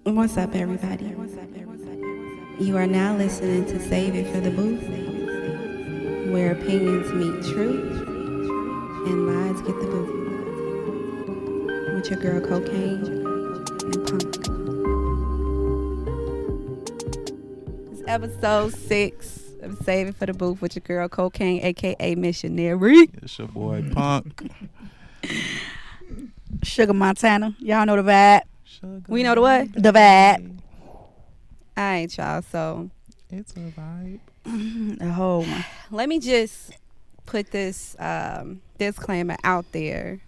What's up, everybody? You are now listening to Save It for the Booth, where opinions meet truth and lies get the boot. With your girl Cocaine and Punk. It's episode 6 of Save It for the Booth with your girl Cocaine, aka Missionary. It's your boy Punk. Sugar Montana. Y'all know the vibe. Sugar We know the what? The vibe. Alright, y'all. So It's a vibe. The whole one. let me just put this disclaimer out there.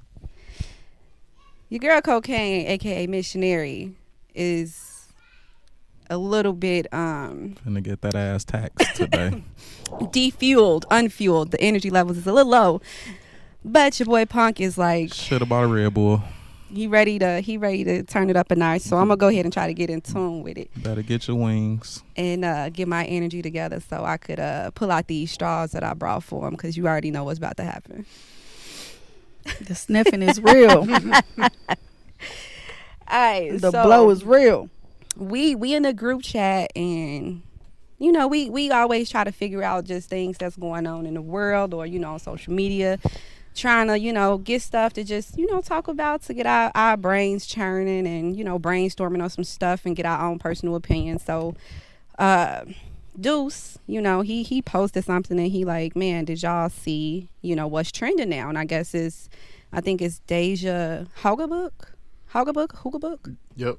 Your girl Cocaine, aka Missionary, is a little bit Finna get that ass taxed today. defueled, unfueled. The energy levels is a little low. But your boy Punk is like Shit about a Red Bull. he ready to turn it up a notch. So I'm gonna go ahead and try to get in tune with it Better get your wings. and get my energy together so I could pull out these straws that I brought for him, because you already know what's about to happen. The sniffing is real. All right, The so blow is real. we in a group chat, and you know we always try to figure out just things that's going on in the world, or on social media, trying to get stuff to just talk about, to get our brains churning and brainstorming on some stuff and get our own personal opinion. So Deuce, he posted something and he like, man, did y'all see what's trending now? And I think it's Deja Hugabook. Yep.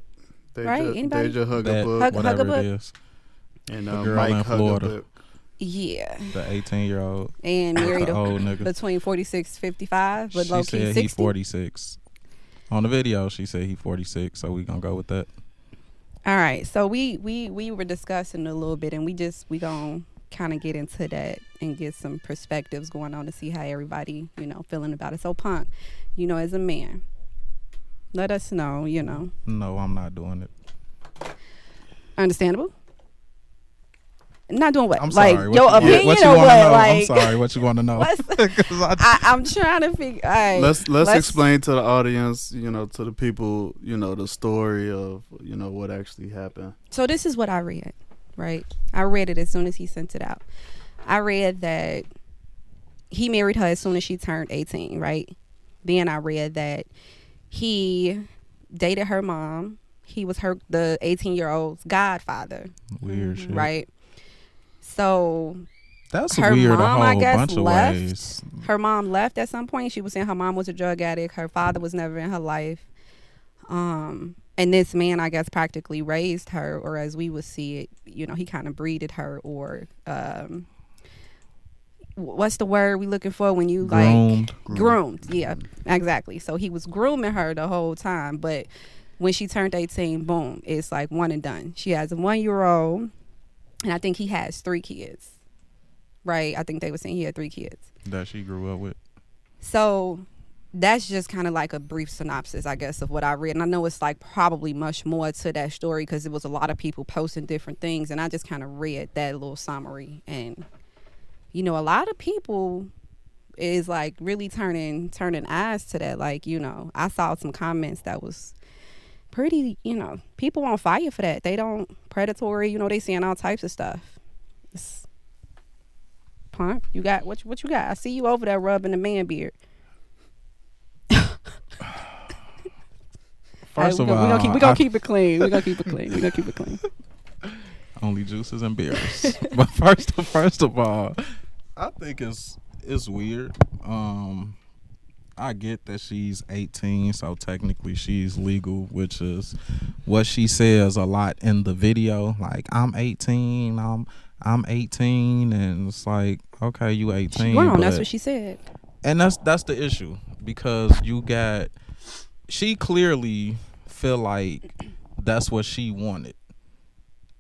Deja, Right? Anybody? Deja That, Hugabook whatever Hugabook. it is. and the girl Mike in Florida. Hugabook. Yeah, The 18-year-old. and married The old nigga. between 46 55, but She low said key he 60. 46. On the video, she said he 46, so we gonna go with that. All right, so we were discussing a little bit, and we gonna kind of get into that and get some perspectives going on to see how everybody feeling about it. So Punk, as a man, let us know. No, I'm not doing it. Understandable. Not doing what? I'm sorry. Like What your you- opinion what you or wanna what? know? Like, I'm sorry. What you want to know? what's- 'Cause I'm trying to figure. All right, Let's explain to the audience, to the people, the story of, what actually happened. So this is what I read, right? I read it as soon as he sent it out. I read that he married her as soon as she turned 18, right? Then I read that he dated her mom. He was the 18-year-old's godfather, Weird shit. right? So That's her weird mom, a I whole guess, bunch of left. ways. Her mom left at some point. She was saying her mom was a drug addict. Her father was never in her life. And this man, I guess, practically raised her, or as we would see it, he kind of breeded her, or what's the word we looking for when you Groomed. like groomed? Yeah, exactly. So he was grooming her the whole time, but when she turned 18, boom, it's like one and done. She has a 1-year-old, and I think he has 3 kids. Right? I think they were saying he had 3 kids. That she grew up with. So that's just kind of like a brief synopsis, I guess, of what I read. And I know it's like probably much more to that story, because it was a lot of people posting different things. And I just kind of read that little summary. And, a lot of people is like really turning eyes to that. Like, I saw some comments that was pretty, people on fire for that. They don't predatory, they saying all types of stuff. It's, Punk, you got what you got? I see you over there rubbing the man beard. First of all, we're gonna keep it clean. We're gonna keep it clean. only juices and beers. But first of all, I think it's weird. I get that she's 18, so technically she's legal, which is what she says a lot in the video. Like, I'm 18, I'm 18, and it's like, okay, you 18. Grown, that's what she said. And that's the issue, because she clearly feel like that's what she wanted.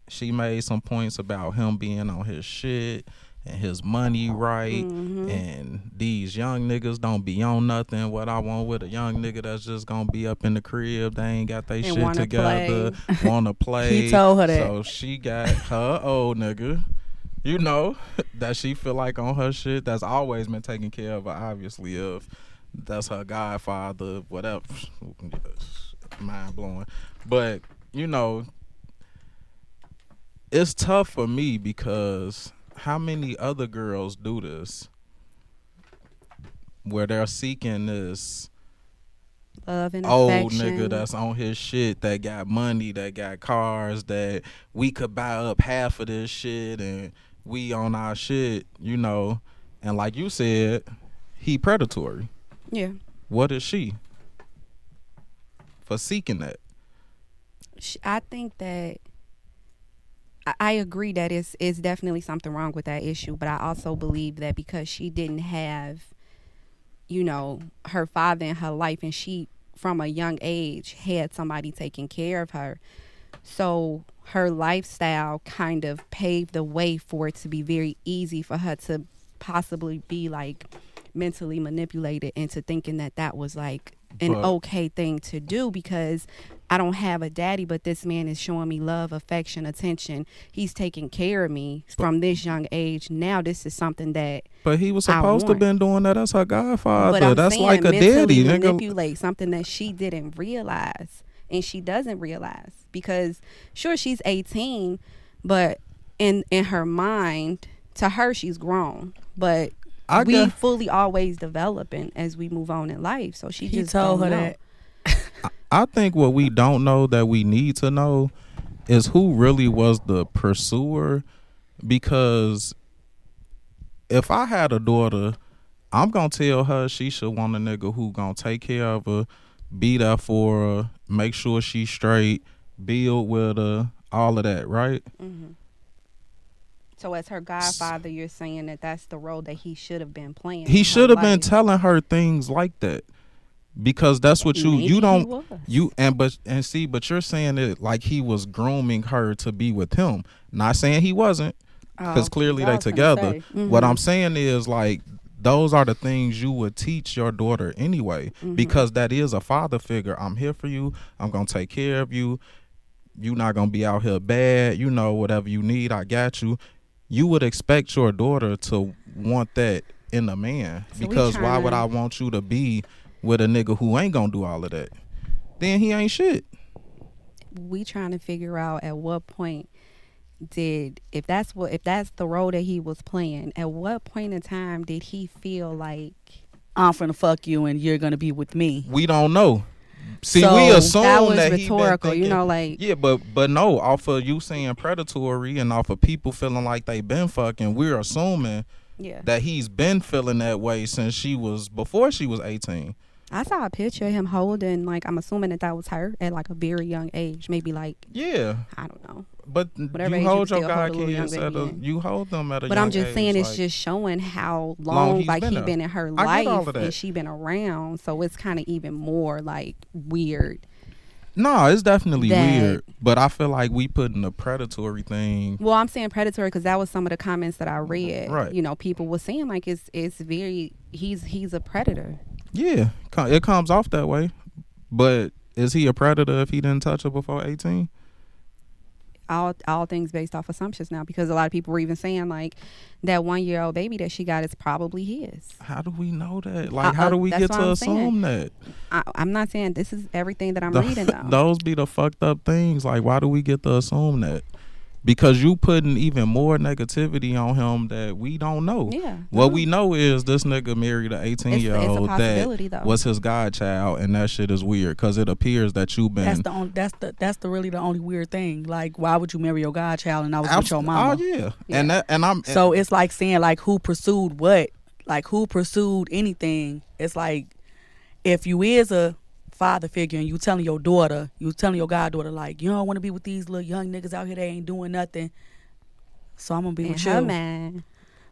She made some points about him being on his shit and his money right, and these young niggas don't be on nothing. What I want with a young nigga that's just gonna be up in the crib, they ain't got their shit together, wanna play. He told her that. So she got her old nigga, that she feel like on her shit, that's always been taken care of, obviously, if that's her godfather, whatever. Mind blowing. But you know, it's tough for me because how many other girls do this where they're seeking this Love and old affection. nigga that's on his shit, that got money, that got cars, that we could buy up half of this shit and we on our shit, you know. And like you said, he predatory. Yeah. What is she for seeking that? I think that I agree that it's definitely something wrong with that issue, but I also believe that because she didn't have, you know, her father in her life, and she from a young age had somebody taking care of her, so her lifestyle kind of paved the way for it to be very easy for her to possibly be like mentally manipulated into thinking that that was like an okay thing to do, because I don't have a daddy, but this man is showing me love, affection, attention. He's taking care of me from this young age. Now this is something that. But he was supposed to been doing that. That's her godfather. But I'm that's saying like a mentally daddy. Manipulate something that she didn't realize, and she doesn't realize, because sure, she's 18, but in her mind, to her she's grown, but we fully always developing as we move on in life. So she just told don't her know. that. I think what we don't know that we need to know is who really was the pursuer, because if I had a daughter, I'm gonna tell her she should want a nigga who gonna take care of her, be there for her, make sure she's straight, build with her, all of that, right? Mm-hmm. So as her godfather, you're saying that that's the role that he should have been playing. He should have been telling her things like that, because that's what you don't but you're saying it like he was grooming her to be with him. Not saying he wasn't, because clearly they together. Mm-hmm. What I'm saying is, like, those are the things you would teach your daughter anyway, because that is a father figure. I'm here for you. I'm gonna take care of you. You're not gonna be out here bad. You know, whatever you need, I got you. You would expect your daughter to want that in a man, so because why would I want you to be with a nigga who ain't gonna do all of that? Then he ain't shit. We trying to figure out at what point if that's the role that he was playing, at what point in time did he feel like I'm finna fuck you and you're gonna be with me? We don't know. See, So we assume that was that rhetorical, he been thinking, you know, like yeah, but no, off of you saying predatory and off of people feeling like they been fucking, we're assuming that he's been feeling that way since before she was 18. I saw a picture of him holding, like, I'm assuming that was her at like a very young age, maybe like I don't know. But whatever you age hold you your still hold god a little kids young baby you hold them at a But young I'm just age, saying, it's like, just showing how long long he's like been he there. been in her I get all life, of that. and she been around, so it's kind of even more like weird. No, it's definitely That- weird, but I feel like we putting a predatory thing. Well, I'm saying predatory because that was some of the comments that I read. Right. You know, people were saying like it's very he's a predator. Yeah, it comes off that way, but is he a predator if he didn't touch her before 18? All things based off assumptions now, because a lot of people were even saying like that 1-year-old baby that she got is probably his. How do we know that? Like, how do we that's get what to I'm assume that? I'm not saying this is everything that I'm reading though. Those be the fucked up things. Like, why do we get to assume that? Because you putting even more negativity on him that we don't know. Yeah. What we know is this nigga married an 18-year-old possibility, that though. was his godchild, and that shit is weird because it appears that you've been. That's really the only weird thing. Like, why would you marry your godchild and I was with your mama? Oh yeah. And I'm so it's like saying like who pursued what, like who pursued anything. It's like if you is a father figure and you telling your goddaughter like you don't want to be with these little young niggas out here, they ain't doing nothing, so I'm gonna be with you. Man.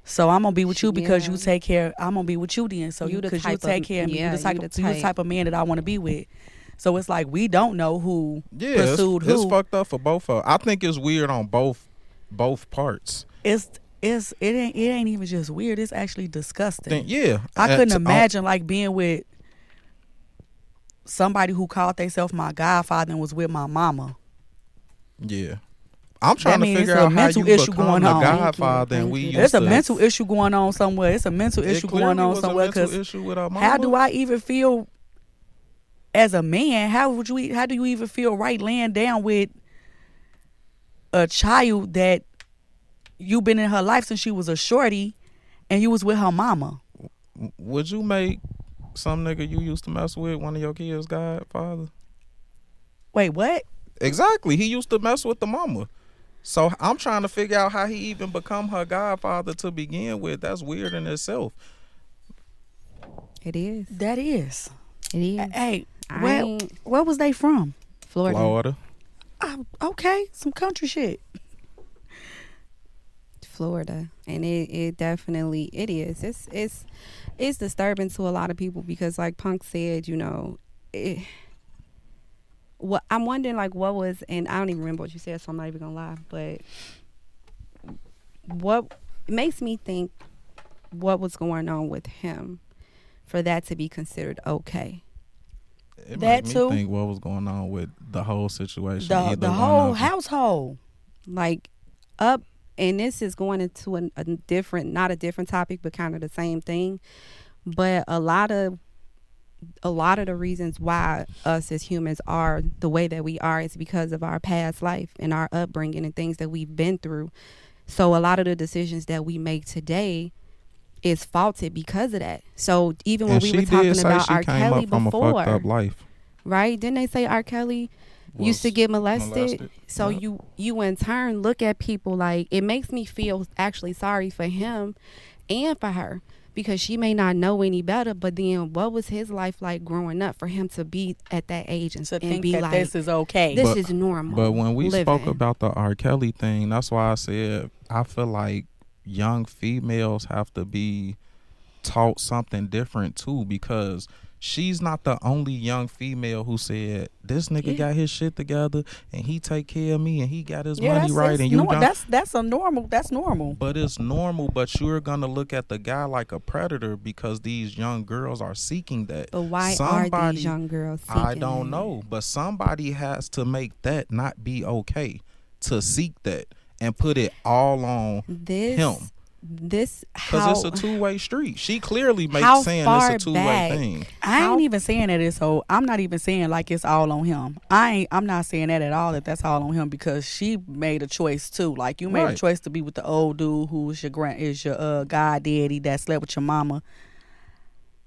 So I'm gonna be with you because you take care. I'm gonna be with you then. So because you take care of me, you the type of man that I want to be with. So it's like we don't know who pursued who. It's fucked up for both of. I think it's weird on both parts. It ain't even just weird. It's actually disgusting. Yeah, I couldn't imagine like being with somebody who called themselves my godfather and was with my mama. Yeah. I'm trying to figure out how you become the godfather and we used There's a mental issue going on somewhere. It's a mental issue going on somewhere because how do I even feel as a man, how do you even feel right laying down with a child that you've been in her life since she was a shorty and you was with her mama? Would you make some nigga you used to mess with one of your kids' godfather? Wait, what? Exactly. He used to mess with the mama. So I'm trying to figure out how he even become her godfather to begin with. That's weird in itself. It is. That is. It is. Hey, I where was they from? Florida. Florida. Okay, some country shit. Florida, and it definitely it is. It's disturbing to a lot of people because, like Punk said, you know, what I'm wondering, like, what was, and I don't even remember what you said, so I'm not even gonna lie, but what makes me think what was going on with him for that to be considered okay. It That made me too. think what was going on with the whole situation. The Either one whole of them. household. Like up, and this is going into a different, not a different topic, but kind of the same thing. But a lot of the reasons why us as humans are the way that we are is because of our past life and our upbringing and things that we've been through. So a lot of the decisions that we make today is faulted because of that. So even when And we she were talking did say about she R. came Kelly up from a before, fucked up life. right? Didn't they say R. Kelly used to Was get molested? So Yeah. you in turn look at people like, it makes me feel actually sorry for him and for her, because she may not know any better, but then what was his life like growing up for him to be at that age and To think be that like, this is okay. this But- is normal. But when we living. spoke about the R. Kelly thing, that's why I said I feel like young females have to be taught something different too, because she's not the only young female who said this nigga Yeah. got his shit together and he take care of me and he got his Yeah, money right and you don't. that's normal. But it's normal, but you're gonna look at the guy like a predator because these young girls are seeking that. But why are Somebody- these young girls seeking I don't that? know, but somebody has to make that not be okay to seek that and put it all on him. This because how it's a two-way street. She clearly how makes saying far it's a two-way back? thing. I How- ain't even saying that it's so. I'm not even saying like it's all on him. I'm not saying that at all. That's all on him, because she made a choice too. Like you made a Right. choice to be with the old dude who is your god daddy that slept with your mama.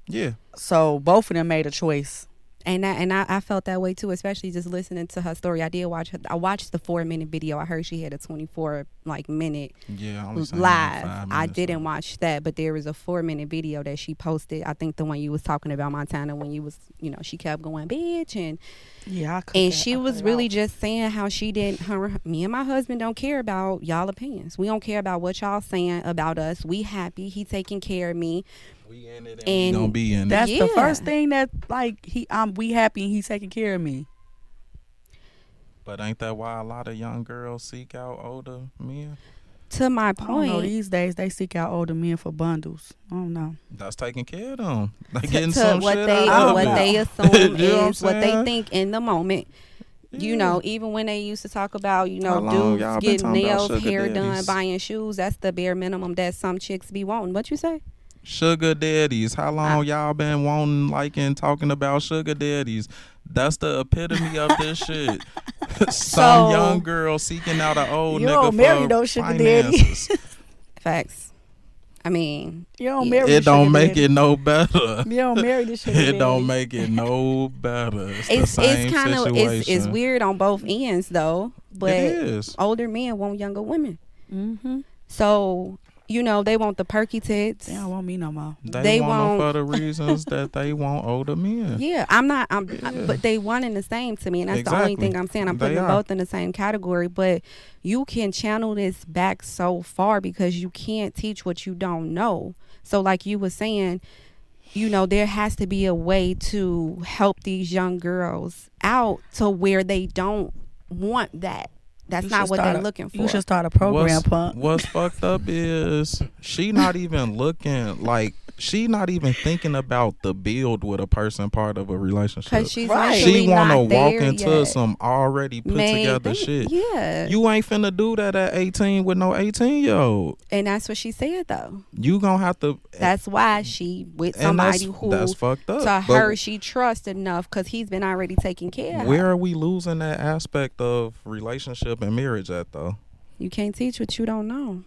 Yeah. So both of them made a choice. And I felt that way too, especially just listening to her story. I watched the 4-minute video. I heard she had a 24 minute Yeah. I only seen live. 5 I minutes, didn't so. watch that, but there was a 4-minute video that she posted. I think the one you was talking about, Montana, when you was, she kept going, bitch, Yeah, and she was really just saying how she didn't. Me and my husband don't care about y'all opinions. We don't care about what y'all saying about us. We happy. He taking care of me. We in it And and we gonna be in it. That's the Yeah. first thing that like we happy and he's taking care of me. But ain't that why a lot of young girls seek out older men? To my I don't know. point, These days they seek out older men for bundles. I don't know. That's taking care of them. They to getting some what shit they out of what it. they You assume know what I'm is what they saying? think in the moment. You know, even when they used to talk about, How long dudes y'all been getting talking about nails, sugar hair done, daddies? buying shoes, that's the bare minimum that some chicks be wanting. What you say? Sugar daddies. How long y'all been wanting, liking, talking about sugar daddies? That's the epitome of this shit. Some So- young girl seeking out an old You nigga don't marry for no sugar daddy. finances. Facts. I mean, You don't Yeah. marry It the don't sugar make daddy. it no better. You don't marry the sugar It daddy. don't make it no better. It's the it's same kind of situation. it's weird on both ends though. But It is. older men want younger women, Mm-hmm. so they want the perky tits. They don't want me no more. They want won't- them for the reasons that they want older men. Yeah, but they one and the same to me, and that's the only Exactly. thing I'm saying. I'm They putting them are. both in the same category, but you can channel this back so far because you can't teach what you don't know. So like you were saying, there has to be a way to help these young girls out to where they don't want that. That's You not should what start they're a- looking for. You should start a program, Punk. What's fucked up is she not even looking like she not even thinking about the build with a person part of a relationship. Because she's Right. mentally She wanna not walk there into yet. some already put Man, together they- shit. Yeah. You ain't finna do that at 18 with no 18-year-old. And that's what she said, though. You gonna have to. That's why she with and somebody who, that's fucked up. to But her, she trusts enough because he's been already taking care of where her. are we losing that aspect of relationship and marriage at though? You can't teach what you don't know.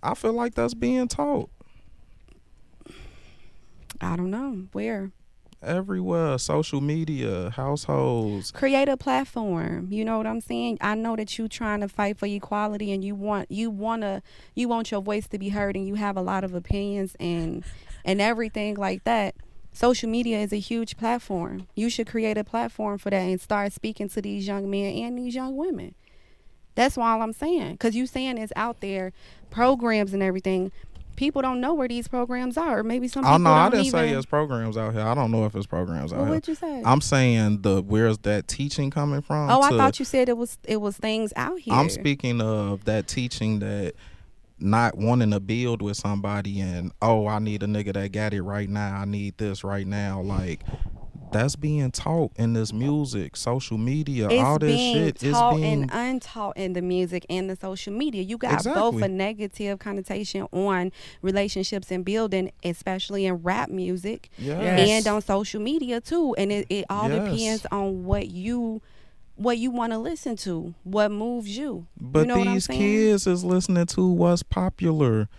I feel like that's being taught I don't know. Where? everywhere. Social media, households. Create a platform. You know what I'm saying? I know that you trying to fight for equality and you want your voice to be heard, and you have a lot of opinions and everything like that. Social media is a huge platform. You should create a platform for that and start speaking to these young men and these young women. That's all I'm saying. Because you saying it's out there, programs and everything. People don't know where these programs are. Or maybe some people Oh no, I don't didn't even. say it's programs out here. I don't know if it's programs out Well, here. what'd you say? I'm saying where's that teaching coming from? Oh, I thought you said it was things out here. I'm speaking of that teaching that not wanting to build with somebody and I need a nigga that got it right now. I need this right now. Like that's being taught in this music, social media, It's all this being shit is taught being and untaught in the music and the social media. You got Exactly. both a negative connotation on relationships and building, especially in rap music Yes. and on social media too. And it all Yes. depends on what you want to listen to, what moves you. But you know what I'm these saying? kids is listening to what's popular.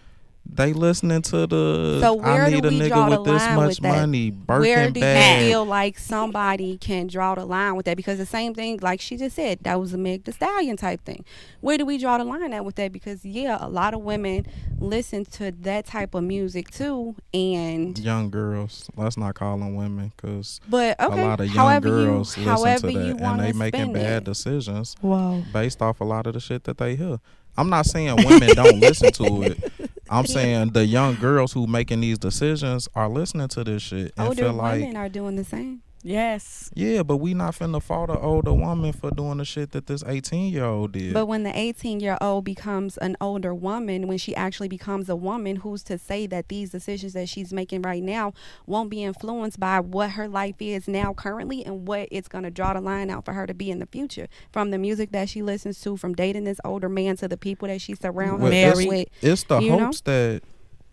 They listening to the So where I do need a we nigga draw the with this line much with that? money. Where Birkin do you bag. feel like somebody can draw the line with that? Because the same thing, like she just said, that was a Meg Thee Stallion type thing. Where do we draw the line at with that? Because a lot of women listen to that type of music too, and Young girls. Let's not call them women because but okay, a lot of young however girls you, listen however to you that and want they to making spend bad it. decisions Wow. based off a lot of the shit that they hear. I'm not saying women don't listen to it. I'm saying the young girls who making these decisions are listening to this shit and Older feel like, women are doing the same. Yes. yeah, but we not finna fault an older woman for doing the shit that this 18-year-old did. But when the 18-year-old becomes an older woman, when she actually becomes a woman, who's to say that these decisions that she's making right now won't be influenced by what her life is now currently and what it's going to draw the line out for her to be in the future? From the music that she listens to, from dating this older man to the people that she surrounds Well, herself Mary. with. it's the you know? hopes that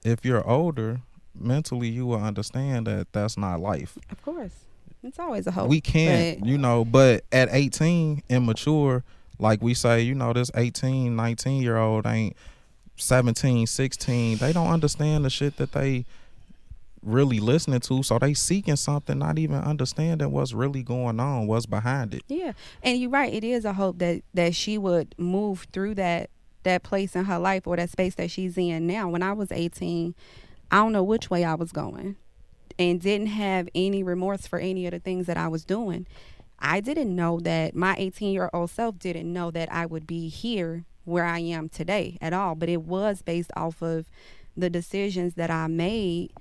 if you're older, mentally you will understand that that's not life. Of course. It's always a hope. We can't, but at 18, immature, like we say, this 18, 19-year-old ain't 17, 16. They don't understand the shit that they really listening to. So they seeking something, not even understanding what's really going on, what's behind it. Yeah, and you're right. It is a hope that she would move through that place in her life or that space that she's in now. When I was 18, I don't know which way I was going and didn't have any remorse for any of the things that I was doing. I didn't know that my 18-year-old self didn't know that I would be here where I am today at all. But it was based off of the decisions that I made,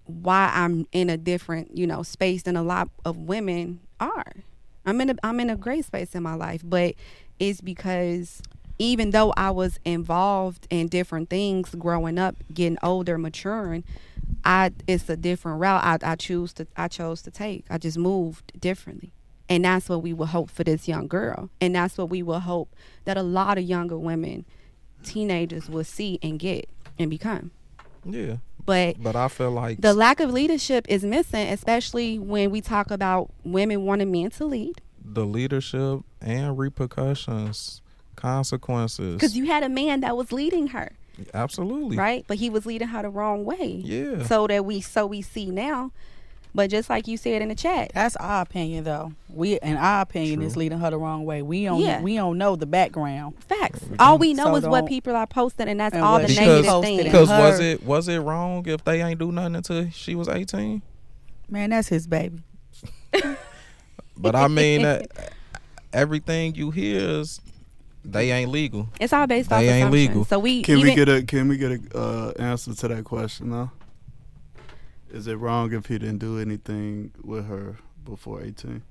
why I'm in a different, space than a lot of women are. I'm in a great space in my life, but it's because even though I was involved in different things growing up, getting older, maturing, it's a different route I chose to take. I just moved differently. And that's what we will hope for this young girl. And that's what we will hope that a lot of younger women, teenagers, will see and get and become. Yeah. But I feel like the lack of leadership is missing, especially when we talk about women wanting men to lead. the leadership and repercussions, consequences. Because you had a man that was leading her, Absolutely. right? But he was leading her the wrong way. Yeah. So we see now. But just like you said in the chat, That's our opinion, though. In our opinion, True. is leading her the wrong way. We don't. Yeah. We don't know the background. facts. All we know So is what don't- people are posting, and that's and all what the she negative posted things. and Because her- was it wrong if they ain't do nothing until she was 18? Man, that's his baby. But I mean that everything you hear is they ain't legal. It's all based off They ain't assumption. legal. So we Can even, we get a answer to that question though? Is it wrong if he didn't do anything with her before 18?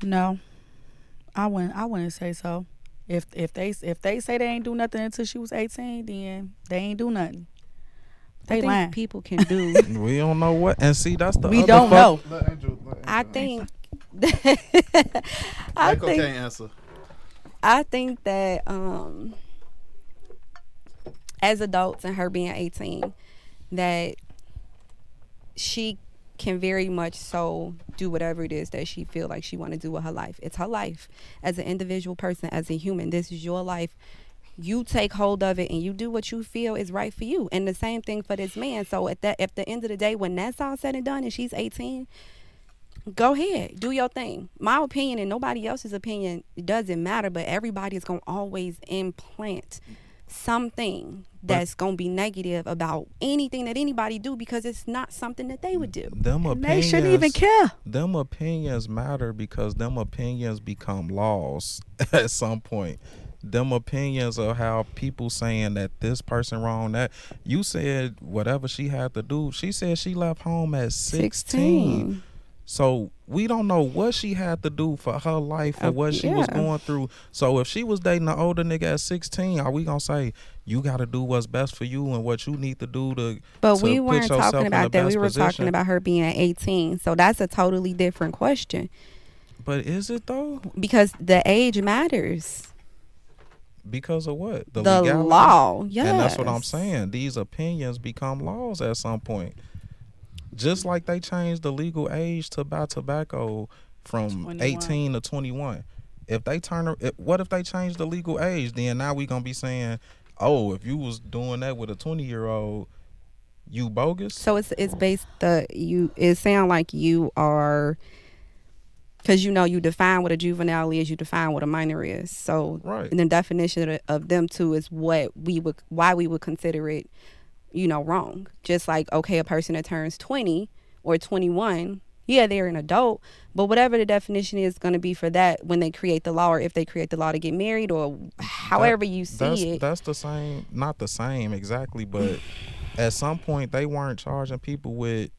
No, I wouldn't say so. If they say they ain't do nothing until she was 18, then they ain't do nothing. I They think lying. people can do. We don't know what. And see, that's the We other don't know. Let Angel I answer. think. Michael can't answer. I think that as adults and her being 18, that she can very much so do whatever it is that she feel like she want to do with her life. It's her life as an individual person, as a human. This is your life. You take hold of it and you do what you feel is right for you. And the same thing for this man. So at the end of the day, when that's all said and done and she's 18, go ahead, do your thing. My opinion and nobody else's opinion doesn't matter, but everybody is going to always implant something that's going to be negative about anything that anybody do because it's not something that they would do. them They opinions. shouldn't even care. Them opinions matter because them opinions become laws at some point. Them opinions of how people saying that this person wrong, that you said whatever she had to do. She said she left home at 16. So we don't know what she had to do for her life or what she was Yeah. going through. So if she was dating an older nigga at 16, are we gonna say you got to do what's best for you and what you need to do to? But to we put weren't yourself talking in the about that. We best were talking position? about her being 18. So that's a totally different question But is it though? because the age matters. Because of what? The legality? law. Yes. And that's what I'm saying. These opinions become laws at some point. Just like they changed the legal age to buy tobacco from 21. 18 to 21. If they what if they change the legal age? Then now we gonna be saying, oh, if you was doing that with a 20-year-old, you bogus. So it's based it sound like you are, because you define what a juvenile is, you define what a minor is. So Right. the definition of them two is why we would consider it, wrong. Just like, okay, a person that turns 20 or 21, yeah, they're an adult, but whatever the definition is going to be for that when they create the law, or if they create the law to get married, or however you see it. That's the same, not the same exactly, but at some point they weren't charging people with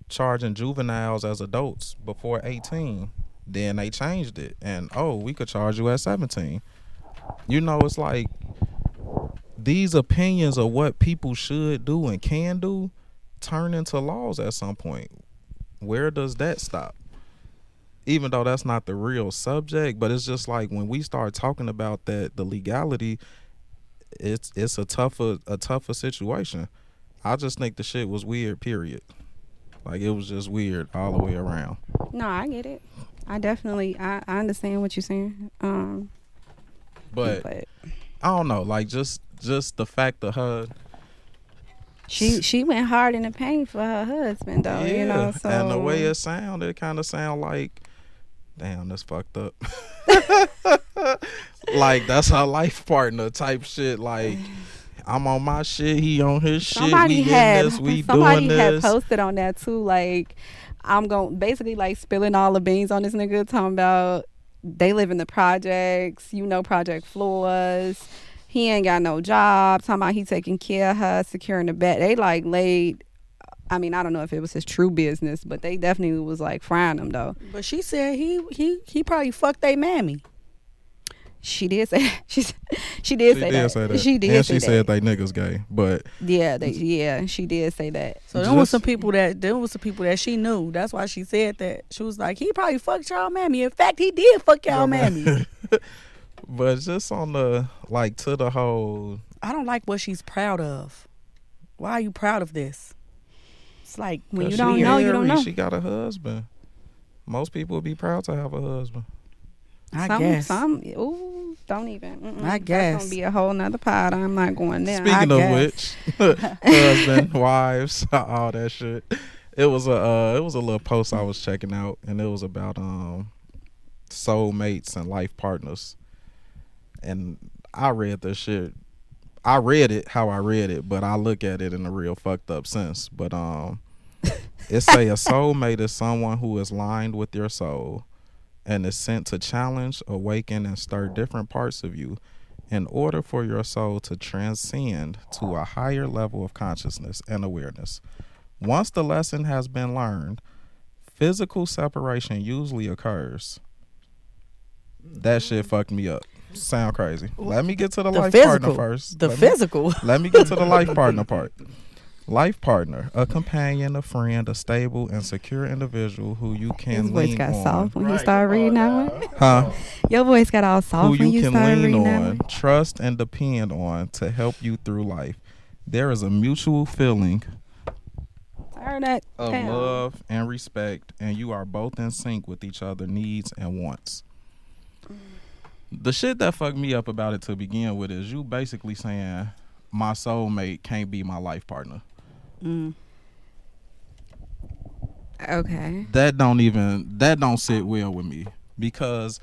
charging juveniles as adults before 18. Then they changed it, and we could charge you at 17. It's like these opinions of what people should do and can do turn into laws at some point. Where does that stop? Even though that's not the real subject, but it's just like when we start talking about the legality, it's a tougher situation. I just think the shit was weird, period. Like it was just weird all the way around. No, I get it. I definitely I understand what you're saying. But I don't know, like just the fact of her. She went hard in the paint for her husband though, so and the way it sounded, it kind of sound like, damn, that's fucked up. Like that's her life partner type shit. Like I'm on my shit, he on his shit. somebody We had in this, we somebody doing had this. posted on that too, like I'm going basically like spilling all the beans on this nigga, talking about they live in the projects, project floors. He ain't got no job. Talking about he taking care of her, securing the bed. They like laid. I mean, I don't know if it was his true business, but they definitely was like frying him though. But she said he probably fucked they mammy. She did say she did She say did that. say that. She did and say she that. said they niggas gay, but Mm-hmm. She did say that. So there was Just- some people that she knew. That's why she said that. She was like, he probably fucked y'all mammy. In fact, he did fuck y'all mammy. but just on the like to the whole. I don't like what she's proud of. Why are you proud of this? It's like When you 'cause don't she know, you don't married, know. She got a husband. Most people would be proud to have a husband. I guess. Ooh, don't even. I That's guess. gonna be a whole nother pod. I'm not going there. Speaking of guess. which, husband, wives, all that shit. It was a little post I was checking out, and it was about soulmates and life partners. And I read this shit. I read it how I read it, but I look at it in a real fucked up sense. But it say a soulmate is someone who is lined with your soul and is sent to challenge, awaken, and stir different parts of you in order for your soul to transcend to a higher level of consciousness and awareness. Once the lesson has been learned, physical separation usually occurs. That shit fucked me up. Sound crazy. Let me get to the The life physical. partner first. The Let me- physical. Let me get to the life partner part. Life partner, a companion, a friend, a stable and secure individual who you His can voice lean got on. soft when you Right, started come reading on that one. Huh? Your voice got all Who soft when you you can started lean reading that on, one. trust and depend on to help you through life. There is a mutual feeling Turn that of down. love and respect, and you are both in sync with each other's needs and wants. The shit that fucked me up about it to begin with is you basically saying my soulmate can't be my life partner. Mm. Okay. That don't sit well with me, because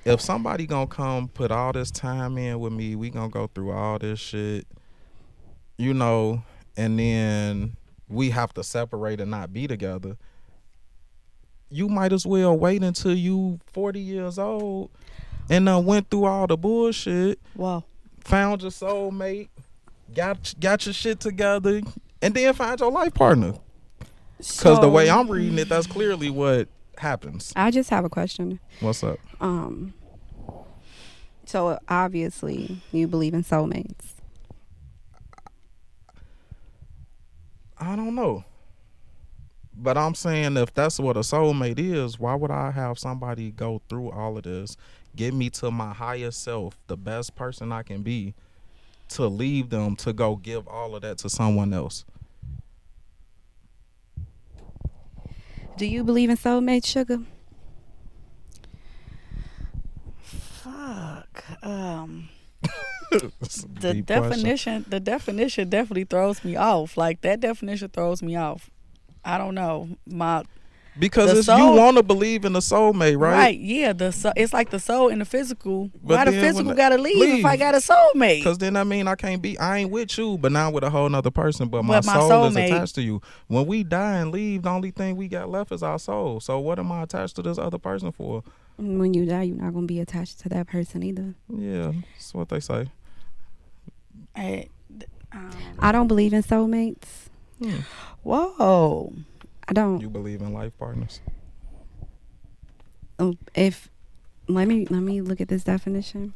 if somebody gonna come put all this time in with me, we gonna go through all this shit, you know, and then we have to separate and not be together. You might as well wait until you 40 years old and went through all the bullshit, Wow. found your soulmate, got your shit together, and then find your life partner. Because the way I'm reading it, that's clearly what happens. I just have a question. What's up? So obviously you believe in soulmates. I don't know. But I'm saying if that's what a soulmate is, why would I have somebody go through all of this, get me to my highest self, the best person I can be, to leave them to go give all of that to someone else? Do you believe in soulmates, Sugar? Fuck. It's a The deep question. definition definitely throws me off. Like that definition throws me off. I don't know. Because the it's, you soul- want to believe in a soulmate, right? Yeah, it's like the soul and the physical. But Why the then physical when gotta leave if I got a soulmate? Because then I mean I ain't with you, but now with a whole nother person, but my But my soul is soulmate- attached to you. When we die and leave, the only thing we got left is our soul. So what am I attached to this other person for? When you die, you're not gonna be attached to that person either. Yeah, that's what they say. I don't believe in soulmates. Whoa. I don't. You believe in life partners? If let me look at this definition.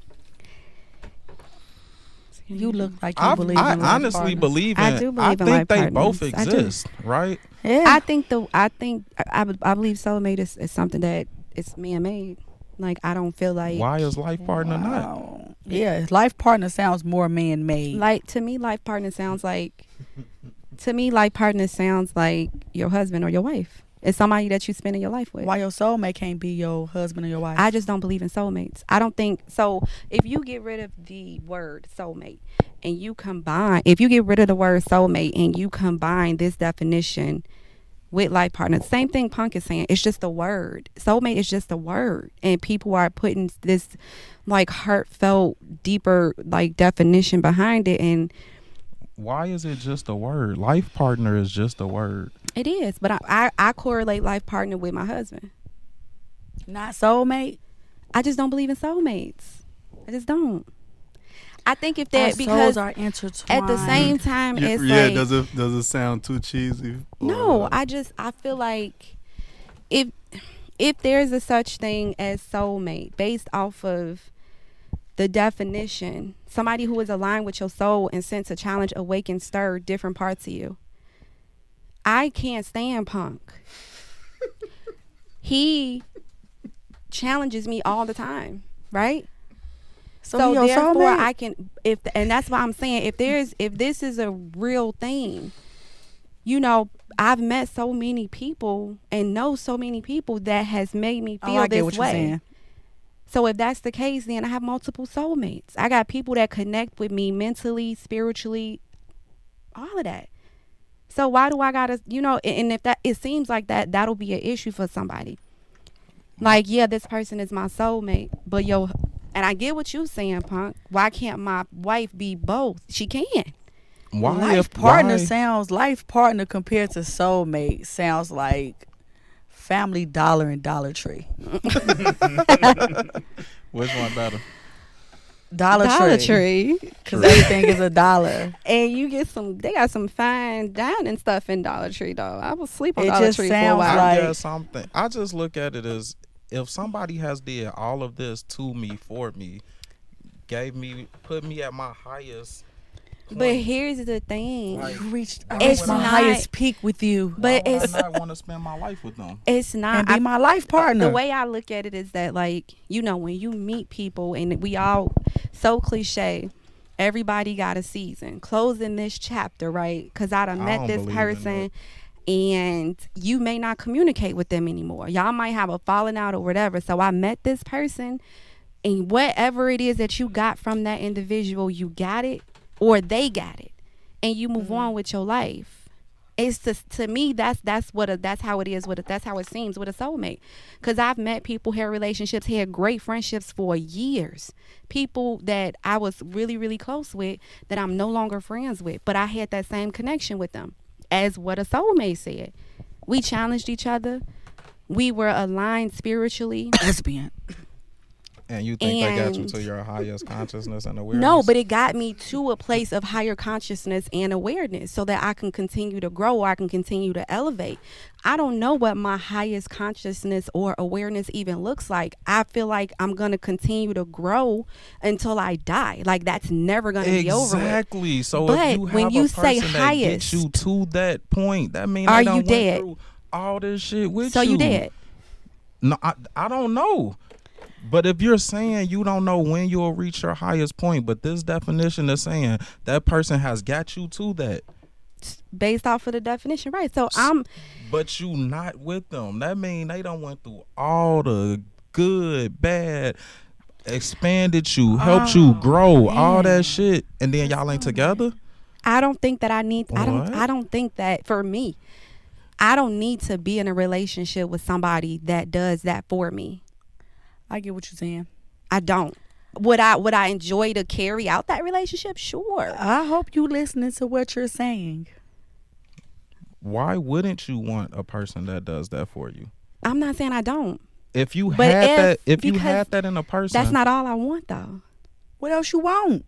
You look like you believe I in life honestly partners. believe in. I do believe in think life they both partners. I do. exist, right? Yeah. I believe soulmate is something that is man made. Like I don't feel like Why is life partner not? Wow. Yeah, life partner sounds more man made. like to me life partner sounds like your husband or your wife. It's somebody that you spending your life with. Why your soulmate can't be your husband or your wife? I just don't believe in soulmates. I don't think so. If you get rid of the word soulmate and you get rid of the word soulmate and you combine this definition with life partner, same thing Punk is saying. It's just a word. Soulmate is just a word, and people are putting this like heartfelt, deeper like definition behind it, and Why is it just a word? Life partner is just a word. it is. But I correlate life partner with my husband. Not soulmate. I just don't believe in soulmates. I just don't. I think if Our that because souls are intertwined. at the same time it's yeah, like does it sound too cheesy? no. Or- I feel like if there's a such thing as soulmate based off of the definition, somebody who is aligned with your soul and sent to challenge, awaken, stir different parts of you. I can't stand Punk. He challenges me all the time, right? So your therefore, soulmate? I can and that's why I'm saying if this is a real thing, you know, I've met so many people and know so many people that has made me feel I get this what way. you're saying. So if that's the case, then I have multiple soulmates. I got people that connect with me mentally, spiritually, all of that. So why do I gotta, you know, and if that, it seems like that'll be an issue for somebody. Like, yeah, this person is my soulmate, but and I get what you're saying, Punk. Why can't my wife be both? She can. Why? Life partner compared to soulmate sounds like Family Dollar and Dollar Tree. Which one better? Dollar Tree. Because everything is $1. And you get they got some fine dining stuff in Dollar Tree, though. I was sleep on It Dollar just Tree for a sounds while. like- I guess something. I just look at it as if somebody has did all of this to me, for me, put me at my highest point, But here's the thing. Like, You reached, I It's reached my not- highest peak with you. But why would it's I not want to spend my life with them? it's not. And be my life partner. The way I look at it is that, like, you know, when you meet people, and we all so cliche, everybody got a season. Closing this chapter, right? Because I done I met don't this believe in person, and you may not communicate with them anymore. Y'all might have a falling out or whatever. So I met this person, and whatever it is that you got from that individual, you got it, or they got it, and you move on with your life. It's just, to me, that's how it is with it. That's how it seems with a soulmate. Because I've met people, had relationships, had great friendships for years. People that I was really, really close with that I'm no longer friends with, but I had that same connection with them. As what a soulmate said, we challenged each other. We were aligned spiritually. Lesbian. And you think they got you And- to your highest consciousness and awareness? No, but it got me to a place of higher consciousness and awareness so that I can continue to grow, or I can continue to elevate. I don't know what my highest consciousness or awareness even looks like. I feel like I'm going to continue to grow until I die. Like, that's never going to be over with. Exactly. So But if you have when you a say person that highest, gets you to that point, that means are they done you went dead? through all this shit with So you dead. No, I don't know. But if you're saying you don't know when you'll reach your highest point, but this definition is saying that person has got you to that, Based off of the definition, right? So but you not with them, that mean they done went through all the good, bad, expanded you, helped you grow, all that shit, and then y'all ain't together. I don't think that I need. What? I don't think that for me. I don't need to be in a relationship with somebody that does that for me. I get what you're saying. I don't. Would I enjoy to carry out that relationship? Sure. I hope you listening to what you're saying. Why wouldn't you want a person that does that for you? I'm not saying I don't. If you But had if- you because had that in a person, That's not all I want, though. What else you want?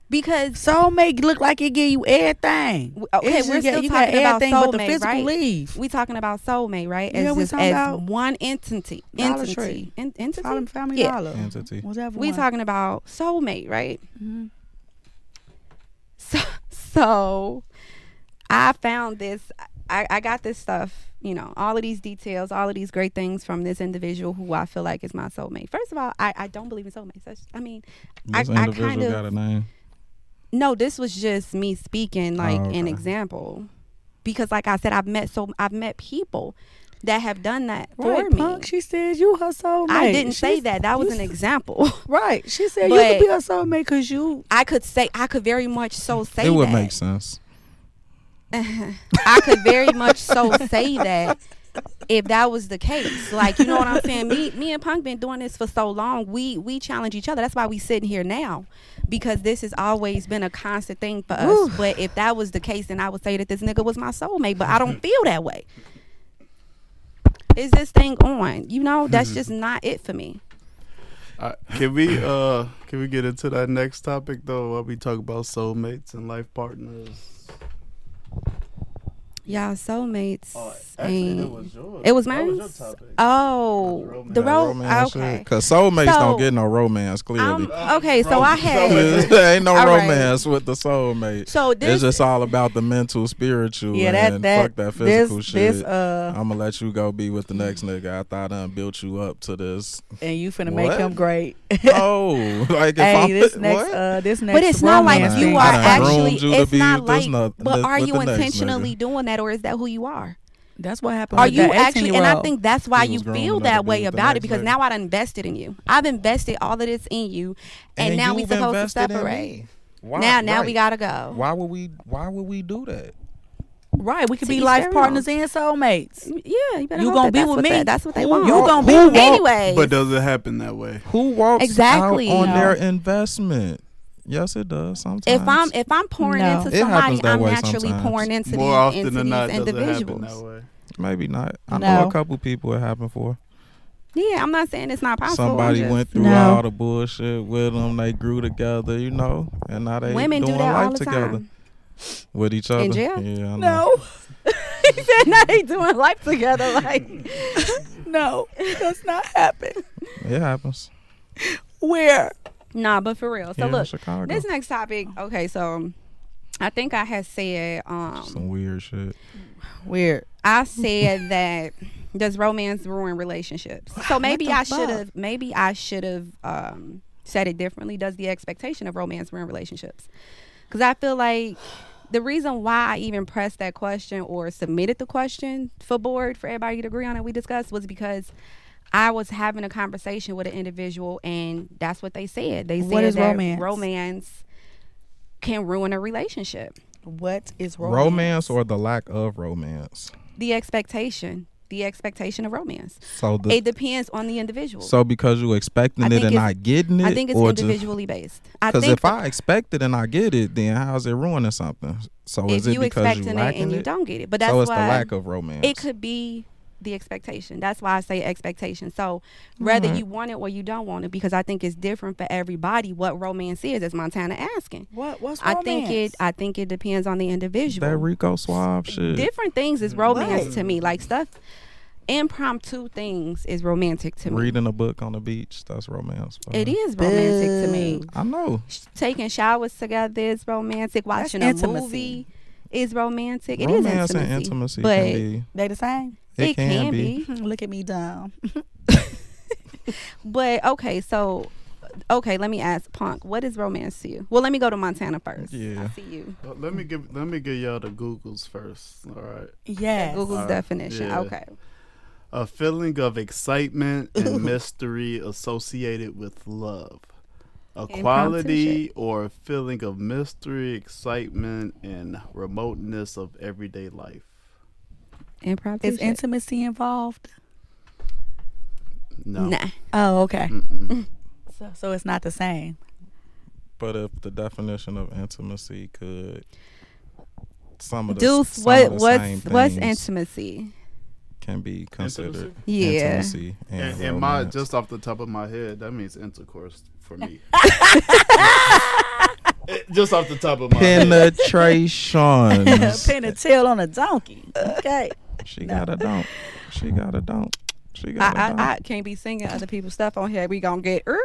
Because Soulmate look like it give you everything. okay, It's we're just still you got talking about everything but the soulmate, physical right? leave. We talking about soulmate, right? Yeah, we As talking as about one entity. Dollar Entity. Tree. Entity. Family Yeah. Dollar. entity. Whatever. We one. talking about soulmate, right? Mhm. So I found this. I got this stuff, you know, all of these details, all of these great things from this individual who I feel like is my soulmate. First of all, I don't believe in soulmates. I mean, This I individual kind of got a name. no. This was just me speaking like Oh, okay. an example, because like I said, I've met people that have done that Right, for me. Punk, she said you her soulmate. I didn't say She's- that. That was you an s- example. Right. She said you But- could be her soulmate because you. I could very much so say It would that. make sense. I could very much so say that if that was the case. Like, you know what I'm saying? Me and Punk been doing this for so long. We challenge each other. That's why we sitting here now, because this has always been a constant thing for us. Woo. But if that was the case, then I would say that this nigga was my soulmate. But I don't feel that way. Is this thing on? You know, that's just not it for me. Can we get into that next topic though? While we talk about soulmates and life partners. Y'all soulmates. Actually, ain't- it was yours. It was That mine. was your topic. Oh, romance. the That road. romance Okay. shit. Cause soulmates So, don't get no romance. Clearly, Okay, so I had. there ain't no All right. romance with the soulmate. So It's this. just all about the mental, spiritual, Yeah, and fuck that physical shit. This I'm gonna let you go be with the next nigga after I done built you up to this. and you finna make What? him great. Oh, like if Hey, I'm this next what? this next But it's not like romance you thing. are I done actually. groomed you to It's be not with this like. no- But are with you the next intentionally nigga. doing that, or is that who you are? That's what happened Are with you that actually? And I 18-year-old. think that's why He you was grown feel enough to that be way with the about it, next because nigga. now I done invested in you. I've invested all of this in you, and now we you've supposed to invested in separate. me. Why- Now we right. gotta go. Why would we do that? Right, we could To be each life their partners own. and soulmates. Yeah, you better. You hope gonna that be that's with what me. That's what they Who- want. you gonna be Who with me. Anyway. But does it happen that way? Who walks Exactly. out on No. their investment? Yes, it does. Sometimes. If I'm pouring No. into It somebody, happens that I'm way naturally sometimes. pouring into More these, often into than these not, does it happen individuals. that way? Maybe not. I No. know a couple people it happened for. Yeah, I'm not saying it's not possible. I'm Somebody just- went through No. all the bullshit with them. They grew together, you know, and now they Women doing do that life all the together time. with each other. jail? Yeah, I know. No. He said now they doing life together. Like, No, it does not happen. It happens. Where? Nah, but for real. So Here in look, Chicago. this next topic. Okay, so I think I had said Some weird shit. Weird. I said that does romance ruin relationships? So maybe the I fuck? should have said it differently. Does the expectation of romance ruin relationships? Because I feel like the reason why I even pressed that question or submitted the question for board for everybody to agree on it we discussed was because I was having a conversation with an individual and that's what they said. They said What is that romance? romance can ruin a relationship. What is Romance or the lack of romance? The expectation of romance. So It depends on the individual. so because you expecting I it think and it's- not getting it, I think it's or individually based. I because think if I expect it and I get it, then how's it ruining something? So if is it you because expecting you it lacking and you it? don't get it, but that's So it's why the lack of romance. it could be the expectation. That's why I say expectation. So whether Alright. you want it or you don't want it, because I think it's different for everybody what romance is, as Montana asking. What's I romance? think it depends on the individual. That Rico Suave shit. Different things is romance Right. to me. Like stuff impromptu things is romantic to me. Reading a book on the beach, that's romance. bro. It is romantic to me. I know. Taking showers together is romantic. Watching a intimacy. movie is romantic. It Romance is and intimacy. intimacy but can be. They the same? it can be. Look at me dumb. But okay, let me ask Punk, what is romance to you? Well, let me go to Montana first. Yeah. I see you. Let me give y'all the Googles first. All right. Yes. Google's definition. yeah. Okay. A feeling of excitement and mystery associated with love. A Impromptu quality shit. or a feeling of mystery, excitement, and remoteness of everyday life. Impromptu Is shit. intimacy involved? No. Nah. Oh, okay. Mm-mm. So it's not the same. But if the definition of intimacy could some of the Deuce, some what of the same what's things intimacy? can be considered Yeah. intimacy and, And my romance. just off the top of my head, that means intercourse for me. Just off the top of my head. penetrations. Pin a tail on a donkey. Okay. She got a don't. She got a don't. She got a don't. I can't be singing other people's stuff on here. We gonna get. I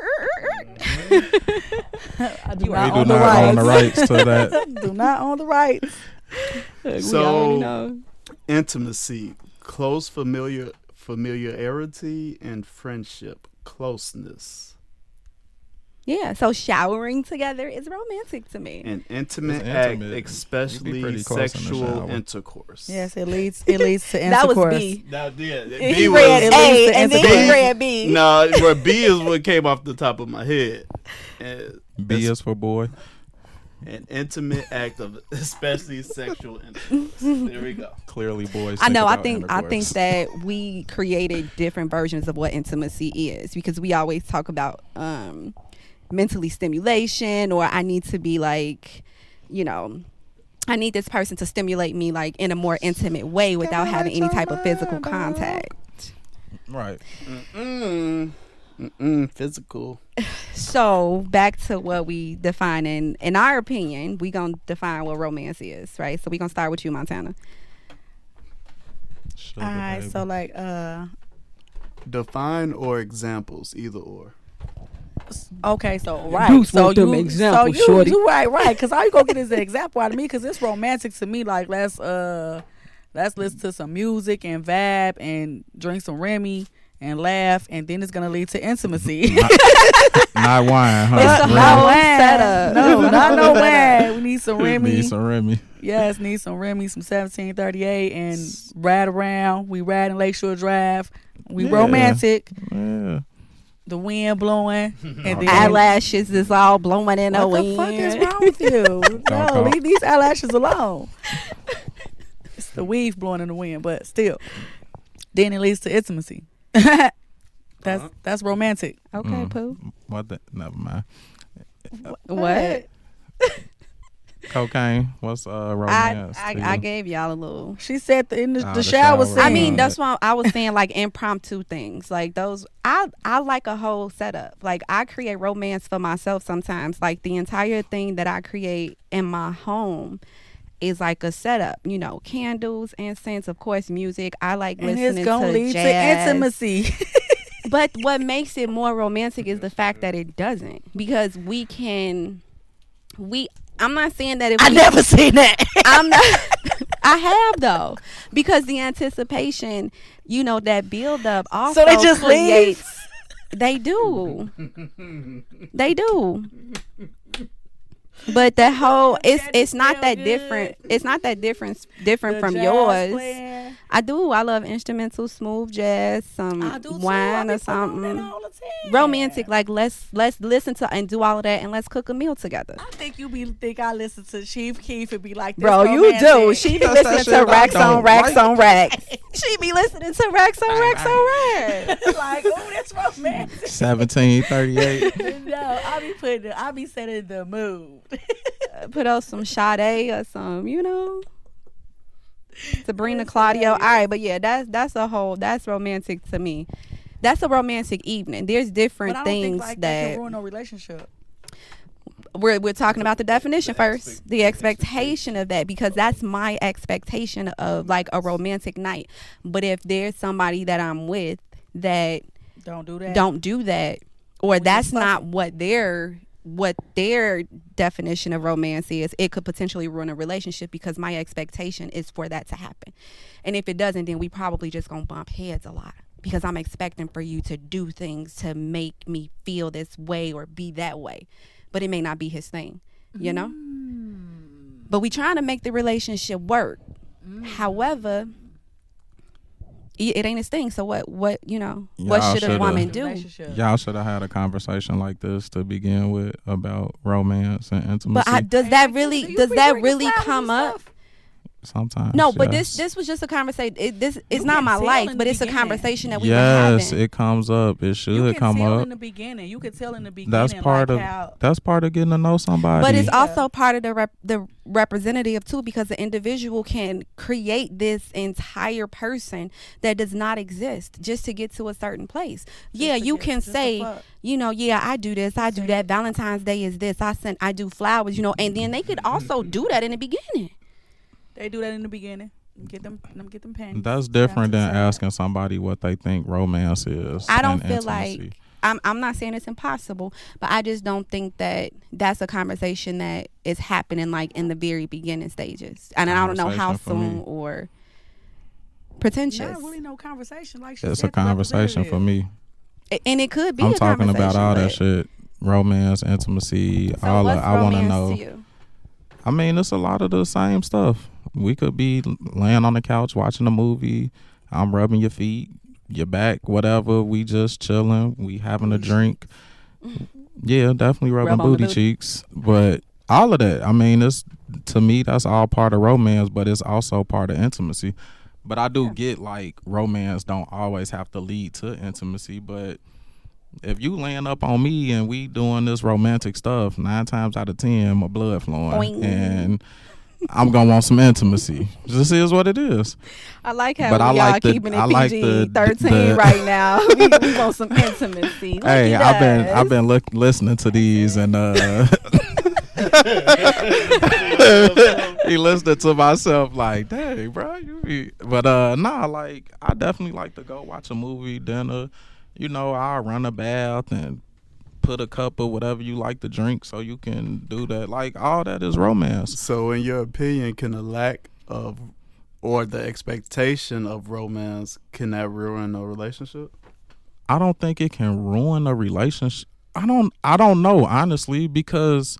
do You not We do own the not own the rights. rights to that. Do not own the rights. We So- already know. Intimacy, close familiarity, and friendship, closeness. Yeah, so showering together is romantic to me. An intimate It's act, intimate. You be especially pretty close in the sexual shower. intercourse. Yes, it leads to intercourse. That was B. Now, yeah, He B read was, A, A, and then intercourse. he read B. no, where B is what came off the top of my head. And B is for boy. an intimate act of especially sexual intercourse. There we go. Clearly, boys. I know. I think think that we created different versions of what intimacy is because we always talk about mentally stimulation, or I need to be like, I need this person to stimulate me like in a more intimate way without having any type of physical contact. right. Physical. So back to what we define in our opinion, we gonna define what romance is, right? So we gonna start with you, Montana. Sugar, All right, baby. so like Define or examples, either or. okay, so right, Deuce so want them you, examples, so shorty. you right, because all you gonna get is an example out of me, because it's romantic to me. Like let's listen to some music and vibe and drink some Remy and laugh, and then it's gonna lead to intimacy. Not wine, huh? It's a Remy. whole wine. setup. No, not no wine. We need some Remy. Need some Remy. Yes, need some Remy, some 1738, and ride around. We ride in Lakeshore Drive. We Yeah. romantic. Yeah. The wind blowing, and then Eyelashes is all blowing in the what wind. the fuck is wrong with you? No, go. leave these eyelashes alone. It's the weave blowing in the wind, but still. Then it leads to intimacy. That's romantic. Okay, Pooh. What? Never mind. What? Cocaine. What's romance? to I you? gave y'all a little. She said in the the shower shower. scene. I mean, Yeah. that's why I was saying like impromptu things, like those. I like a whole setup. Like I create romance for myself sometimes. Like the entire thing that I create in my home is like a setup, you know, candles, incense, of course, music. I like And listening it's gonna to lead jazz. to intimacy. But what makes it more romantic is the fact that it doesn't, because I'm not saying that if I never seen that. I'm not. I have though, because the anticipation, you know, that build up also So they just creates. leave? They do. They do. But that whole it's not that different. It's not that different from yours. I do. I love instrumental, smooth jazz, some wine or something. Romantic, like let's listen to and do all of that, and let's cook a meal together. I think think I listen to Chief Keef and be like, this Bro, you do. romantic. She be That's that listening shit to I racks on don't racks like. on racks. She be listening to racks on racks on racks. Like, oh, that's romantic. 1738. No, I be setting the mood. Put out some Sade or some, you know, Sabrina Claudio. All right, but yeah, that's romantic to me. That's a romantic evening. There's different But I don't things think like that can ruin a relationship. we're talking about the definition first, the expectation of that, because that's my expectation of like a romantic night. But if there's somebody that I'm with that Don't do that. don't do that, or just that's fuck not what their definition of romance is, it could potentially ruin a relationship, because my expectation is for that to happen. And if it doesn't, then we probably just gonna bump heads a lot, because I'm expecting for you to do things to make me feel this way or be that way, but it may not be his thing, you know. But we trying to make the relationship work. However, it ain't his thing. So what you know, what Y'all should a shoulda- woman do? Relationship. Y'all should have had a conversation like this to begin with about romance and intimacy. But does that really come up? Sometimes. No, but yes. this was just a conversation. It's You not can my tell life, in but the it's a beginning. conversation that we were Yes, having. it comes up. It You should can come tell up. in the beginning. You could tell in the beginning. That's part like of how, that's part of getting to know somebody. But it's Yeah. also part of the representative too, because the individual can create this entire person that does not exist just to get to a certain place. Yeah, to you get- can just to say, fuck. you know, yeah, I do this, I do that. Valentine's Day is this. I do flowers, you know, and then they could also do that in the beginning. They do that in the beginning. Get them panties. That's different Down than to the asking somebody what they think romance is. I don't and feel intimacy. like I'm not saying it's impossible, but I just don't think that that's a conversation that is happening like in the very beginning stages. And I don't know how Conversation for me. soon or pretentious. Not really no conversation. Like she It's said, a conversation for me. And it could be I'm a talking about all that conversation, shit. Romance, intimacy, but- So all what's that. I want to romance know. you? I mean, it's a lot of the same stuff. We could be laying on the couch watching a movie. I'm rubbing your feet, your back, whatever. We just chilling. We having a drink. Yeah, definitely rubbing Rub on the booty booty. cheeks. But all of that, I mean, it's to me that's all part of romance, but it's also part of intimacy. But I do get like romance don't always have to lead to intimacy, but if you laying up on me and we doing this romantic stuff, 9 times out of 10, my blood flowing, Boing. and I'm gonna want some intimacy. This is what it is. I like how But I we all like the- keeping it I like PG-13 the- right now. we want some intimacy. Like Hey, he I've does. been listening to these and he listening to myself like, dang, bro, you be. But nah, like I definitely like to go watch a movie, dinner. You know, I'll run a bath and put a cup of whatever you like to drink so you can do that. Like all that is romance. So, in your opinion, can the lack of or the expectation of romance can that ruin a relationship? I don't think it can ruin a relationship. I don't know, honestly, because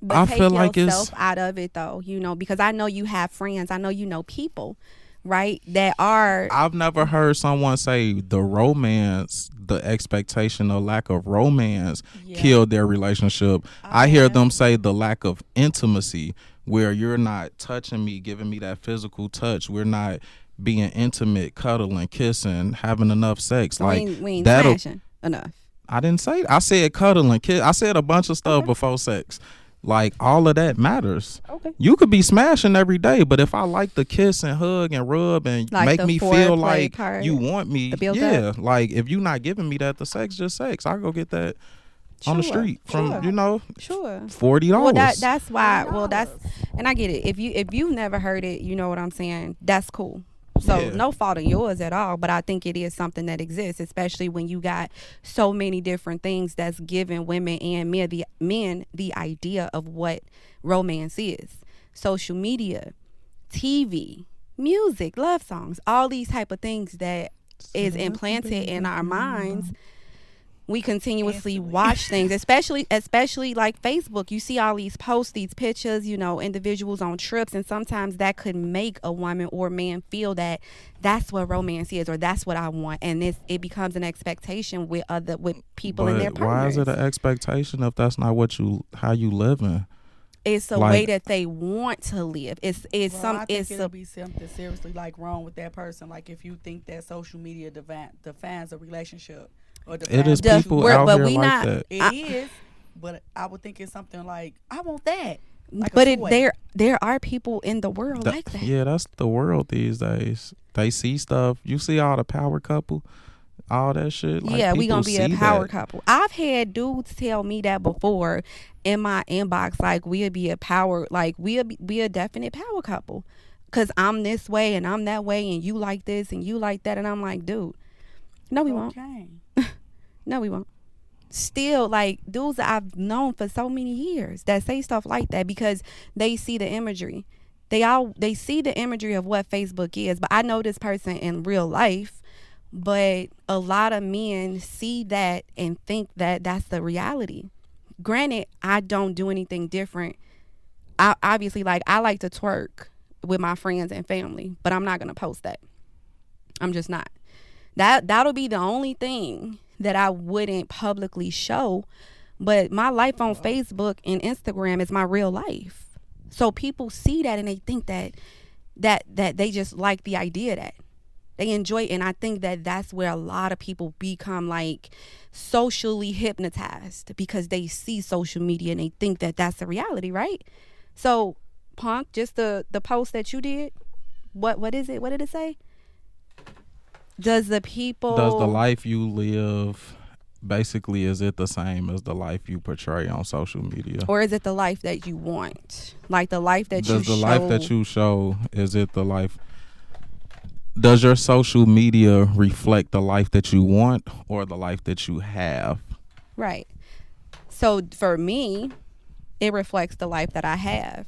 But I take feel like yourself it's- out of it though, you know, because I know you have friends. I know you know people, right? That are I've never heard someone say the romance, the expectation or lack of romance killed their relationship. I hear them say the lack of intimacy, where you're not touching me, giving me that physical touch. We're not being intimate, cuddling, kissing, having enough sex. Like we ain't that'll. smashing enough. I didn't say. I said cuddling, kiss. I said a bunch of stuff before sex. Like all of that matters. Okay. You could be smashing every day, but if I like to kiss and hug and rub and Like make the me feel foreplay like part, you want me, the build yeah. Like if you not giving me that, the sex just sex. I go get that on the Sure, street from sure. you know Sure. $40. Well, that's why. Well, that's, and I get it. If you've never heard it, you know what I'm saying. That's cool. So Yeah. no fault of yours at all. But I think it is something that exists, especially when you got so many different things that's giving women and men the idea of what romance is. Social media, TV, music, love songs, all these type of things that is implanted in our minds. We continuously watch things, especially like Facebook. You see all these posts, these pictures, you know, individuals on trips, and sometimes that could make a woman or man feel that that's what romance is, or that's what I want, and it becomes an expectation with people and their But partners. why is it an expectation if that's not how you living? It's a like- way that they want to live. I think it'll be something seriously like wrong with that person. Like if you think that social media defines a relationship or It is Just- people we're- out but here we like not- that. It is, but I would think it's something like I want that. Like a but toy. there are people in the world That- like that. Yeah, that's the world these days. They see stuff. You see all the power couple, all that shit. Like, Yeah, we people gonna be a see power that. couple. I've had dudes tell me that before in my inbox, like we'll be a power, like we'll be a definite power couple, cause I'm this way and I'm that way, and you like this and you like that, and I'm like, dude, no, we won't. Okay. No, we won't. Still, like dudes that I've known for so many years that say stuff like that because they see the imagery. They see the imagery of what Facebook is, but I know this person in real life. But a lot of men see that and think that that's the reality. Granted, I don't do anything different. I obviously, like, I like to twerk with my friends and family, but I'm not gonna post that. I'm just not. That'll be the only thing that I wouldn't publicly show. But my life on Facebook and Instagram is my real life. So people see that and they think that they just like the idea of that. They enjoy it. And I think that that's where a lot of people become like socially hypnotized because they see social media and they think that that's the reality, right? So, Punk, just the post that you did, what is it? What did it say? Does the life you live basically, is it the same as the life you portray on social media? Or is it the life that you want? Like the life that Does the life that you show, is it the life? Does your social media reflect the life that you want or the life that you have? Right. So for me, it reflects the life that I have.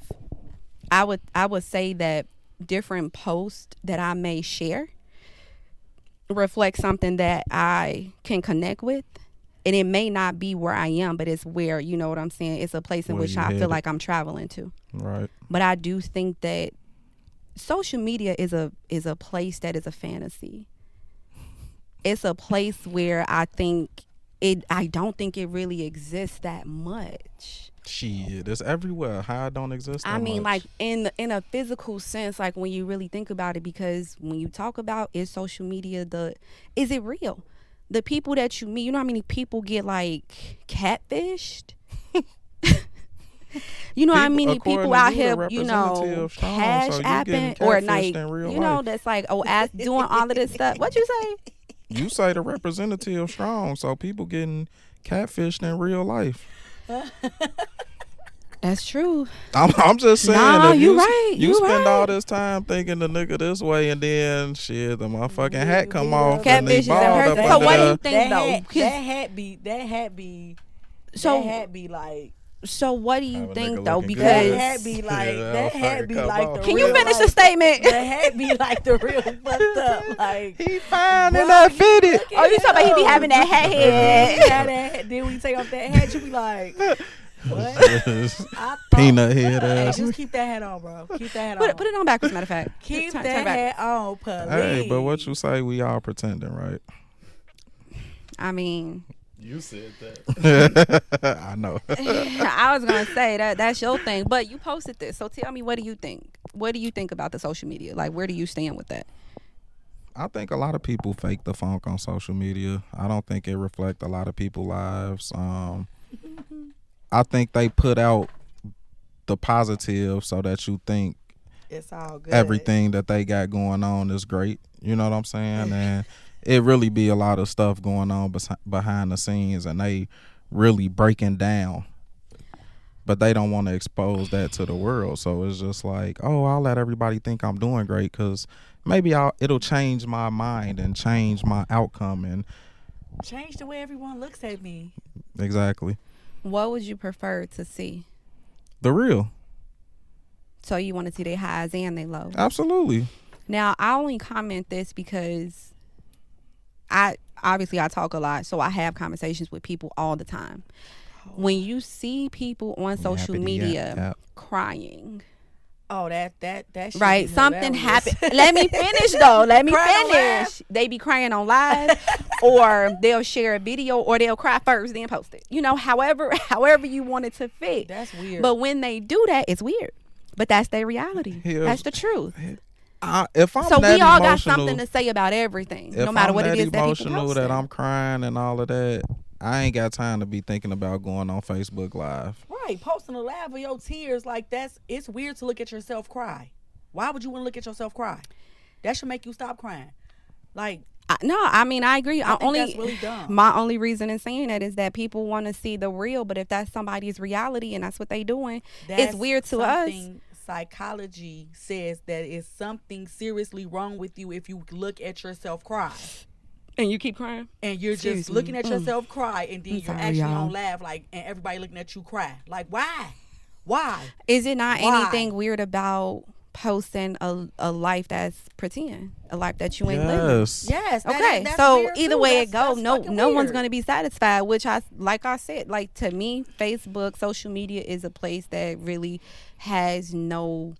I would say that different posts that I may share reflect something that I can connect with. And it may not be where I am, but it's where, you know what I'm saying? It's a place in Where which you I feel headed. like I'm traveling to. Right. But I do think that social media is a place that is a fantasy. It's a place where I don't think it really exists that much. Shit, it's everywhere. How it don't exist that I mean, much? like in a physical sense, like when you really think about it, because when you talk about is social media, is it real? The people that you meet, you know how many people get like catfished? You know how many According people to out you, the here, you know, representative of Strong, cash so you getting apping or catfished like, in real you know, life. that's like, doing all of this stuff. What you say? You say the representative Strong, so people getting catfished in real life. That's true. I'm just saying. Nah, if you right, You you spend right. all this time thinking the nigga this way, and then shit, the motherfucking hat come off, and Catfish they is a balled person. up So under what do the- you think though? That hat be like So what do you Have a think nigga though? looking that good. hat be like Yeah, that hat fucking be come like off. the Can real you finish the life. statement? The hat be like the real fucked up. Like He fine in Boy, that fitted. look at Oh, you talking about he be him. having that hat Then head? then we take off that hat, you be like, what? I thought- Peanut head Hey, ass. just keep that hat on, bro. Keep that hat on. Put it on backwards, matter of fact. Keep Turn that back. hat on, please. Hey, but what you say? We all pretending, right? I mean, You said that. I know. I was gonna say that's your thing, but you posted this, so tell me, what do you think? What do you think about the social media? Like, where do you stand with that? I think a lot of people fake the funk on social media. I don't think it reflects a lot of people's lives. I think they put out the positive so that you think It's all good. everything that they got going on is great. You know what I'm saying? And it really be a lot of stuff going on behind the scenes, and they really breaking down. But they don't want to expose that to the world. So it's just like, oh, I'll let everybody think I'm doing great because maybe it'll change my mind and change my outcome. And Change the way everyone looks at me. exactly. What would you prefer to see? The real. So you want to see their highs and their lows. Absolutely. Now, I only comment this because I talk a lot, so I have conversations with people all the time. When you see people on social media crying, Oh, that shit right? be Something hilarious. happened. Let me finish though. Let me Crying on finish. They be crying on live, or they'll share a video, or they'll cry first then post it. You know, however you want it to fit. That's weird. But when they do that, it's weird. But that's their reality. Here's- That's the truth. If I'm So that we all got emotional, something to say about everything, if no matter I'm what that it is that people emotional post. that I'm crying and all of that, I ain't got time to be thinking about going on Facebook Live. Right, posting a live of your tears like it's weird to look at yourself cry. Why would you want to look at yourself cry? That should make you stop crying. Like, I mean, I agree. I think that's really dumb. My only reason in saying that is that people want to see the real, but if that's somebody's reality and that's what they doing, it's weird to us. Psychology says that it's something seriously wrong with you if you look at yourself cry. And you keep crying. And you're Excuse just me. looking at yourself cry, and then I'm you're sorry, actually y'all. on laugh, like, and everybody looking at you cry. Like, why? Why? Is it not Why? anything weird about posting a life that's pretend, a life that you ain't living? Yes. Yes. Okay, that's so weird either too. way it That's goes, no fucking one's weird. gonna be satisfied. Which like I said, like to me, Facebook, social media is a place that really has no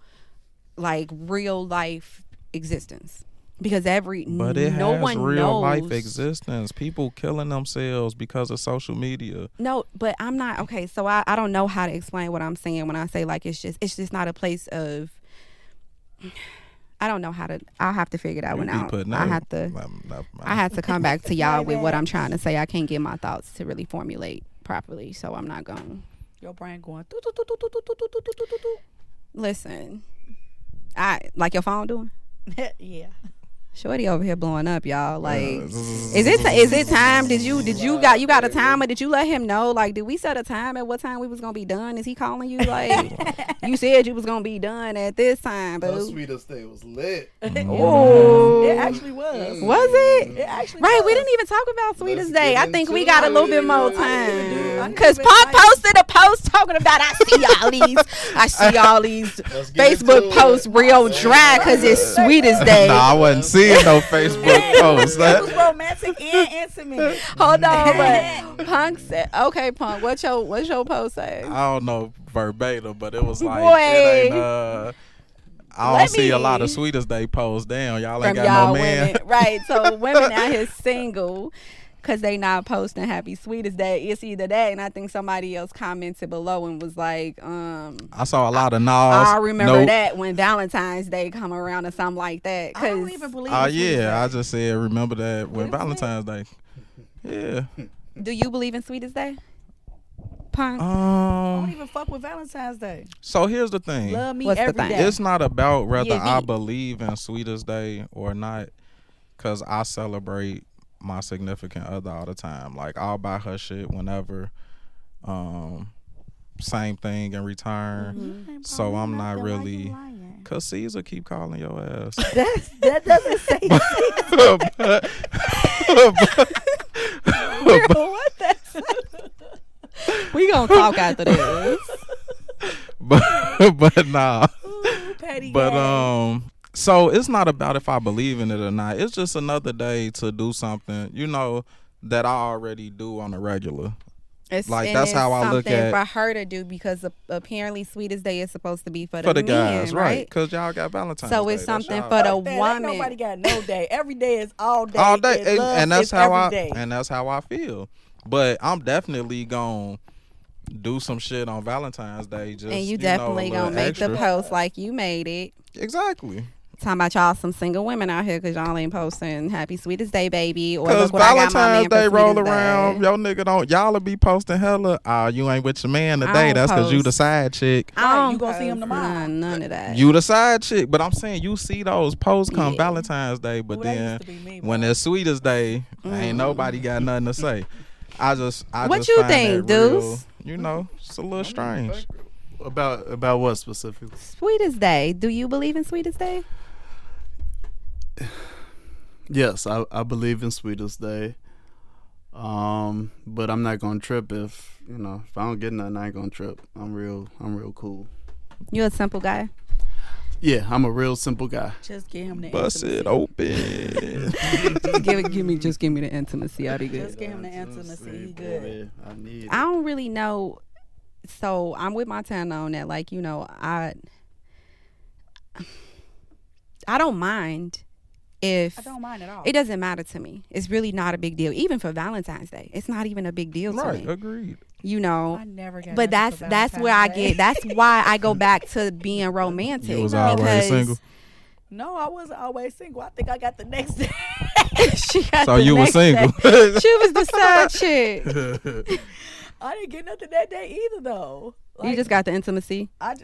like real life existence because But it no has one real knows. life existence. People killing themselves because of social media. No, but I'm not okay. So I don't know how to explain what I'm saying when I say like it's just not a place of. I don't know how to. I'll have to figure it out You when be putting I out- have to. Never mind. I have to come back to y'all My with what bad. I'm trying to say. I can't get my thoughts to really formulate properly, so I'm not going. Your brain going. "Doo, doo, doo, doo, doo, doo, doo, doo, doo, doo, Listen, I like your phone doing. doo." Yeah. Shorty over here blowing up, y'all. Like, is it time? Did you got a timer? Did you let him know? Like, did we set a time at what time we was gonna be done? Is he calling you? Like, you said you was gonna be done at this time, That boo. sweetest day was lit. Ooh. It actually was. Was it? It actually Right, was. we didn't even talk about Sweetest Let's Day. get I think we into got a little it. bit more I time. didn't Cause even Punk like- posted a post talking about I see all these Let's get Facebook into posts it. real dry cause it's Sweetest Day. Nah, I wasn't seeing no Facebook posts. It was romantic and intimate. Hold on, but Punk said, "Okay, Punk, what's your post say?" I don't know verbatim, but it was like Boy. it ain't, I Let don't see a me- lot of Sweetest Day posts. Damn, y'all ain't From got y'all no man. women, right? So women out here single. Cause they not posting Happy Sweetest Day. It's either that, and I think somebody else commented below and was like, I saw a lot of no's. I remember nope. that when Valentine's Day come around or something like that. I don't Cause even believe Oh in Sweetest yeah, I Day. just said remember that when What is Valentine's Day. Yeah. do you believe in Sweetest Day, Punk? I don't Um. even fuck with Valentine's Day. So here's the thing. Love me What's the every thing? day. It's not about whether Yeah, I V. believe in Sweetest Day or not, cause I celebrate my significant other all the time. Like I'll buy her shit whenever. Same thing in return. Ain't So probably I'm not nothing. Why you really- lying? Cause Caesar keep calling your ass. That doesn't say What the? We gonna talk after this. but nah. Ooh, petty But gang. so it's not about if I believe in it or not. It's just another day to do something, that I already do on a regular. It's, Like, and that's it's how I look something at- for her to do because apparently Sweetest Day is supposed to be for For the men, guys, right? right? Because y'all got Valentine's So Day. it's That's something y'all. for the Fuck that. Ain't woman. nobody got no day. Every day is all day. all day, And love and that's is how every day. and that's how I feel. But I'm definitely gonna do some shit on Valentine's Day. Just And you a definitely little gonna make extra. the post like you made it. Exactly. Talking about y'all some single women out here because y'all ain't posting Happy Sweetest Day, baby. Or Because look what I got my man Valentine's Day for roll Sweetest around, Day. your nigga don't. Y'all will be posting hella. You ain't with your man I today. don't That's because you the post. side chick. I Right, don't you gonna see him post tomorrow. None of that. You the side chick. But I'm saying you see those posts come Yeah. Valentine's Day, but Ooh, that then used to be me, when boy. it's Sweetest Day, ain't nobody got nothing to say. What just you find think, that real, Deuce? you know, it's a little strange. About what specifically? Sweetest Day. Do you believe in Sweetest Day? Yes, I believe in Sweetest Day. But I'm not gonna trip if if I don't get nothing, I ain't gonna trip. I'm real cool. You're a simple guy. Yeah, I'm a real simple guy. Just give him the Bust intimacy. it open. Just give me the intimacy. I'll be good. Just give him the intimacy. He good. I need I don't really know. So I'm with my Tana on that. Like, I don't mind if I don't mind at all. it doesn't matter to me. It's really not a big deal. Even for Valentine's Day, it's not even a big deal to Right, me. agreed. I never got. But nothing that's for where I Valentine's Day. get. That's why I go back to being romantic. You was always because single. No, I wasn't always single. I think I got the next day. she got So the you was next single. day. She was the side chick. I didn't get nothing that day either, though. You just got the intimacy. I,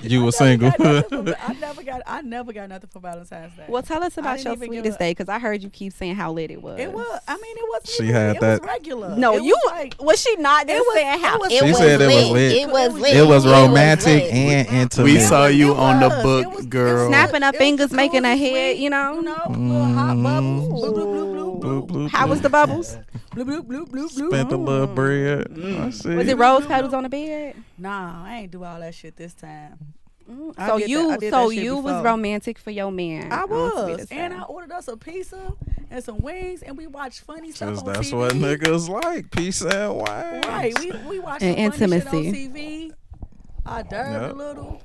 You was single. I never got nothing for Valentine's Day. Well, tell us about didn't your even get sweetest a- day, because I heard you keep saying how lit it was. It was. I mean, it wasn't. She even- had it that- was regular. No, It you was like, was she not just was- saying how it was- it She was said it was lit. It was lit. It was romantic lit. and intimate. We saw you It on the was. book, It was- girl. Snapping her It was fingers, cool making her and head, sweet, you know. little hot bubbles. Bloop, bloop, bloop, bloop, Bloop, bloop, How was the bubbles? bloop, bloop, bloop, bloop, bloop. Spent a little bread. I see. Was it rose petals on the bed? Nah, I ain't do all that shit this time. I So did that- you, I did so that shit you was before. romantic for your man. I on was, Sweetest and Day. I ordered us a pizza and some wings, and we watched funny stuff Just on that's TV. what niggas like. Peace and wine. Right, we watched And some funny shit intimacy. on TV. I derbed Yep. a little.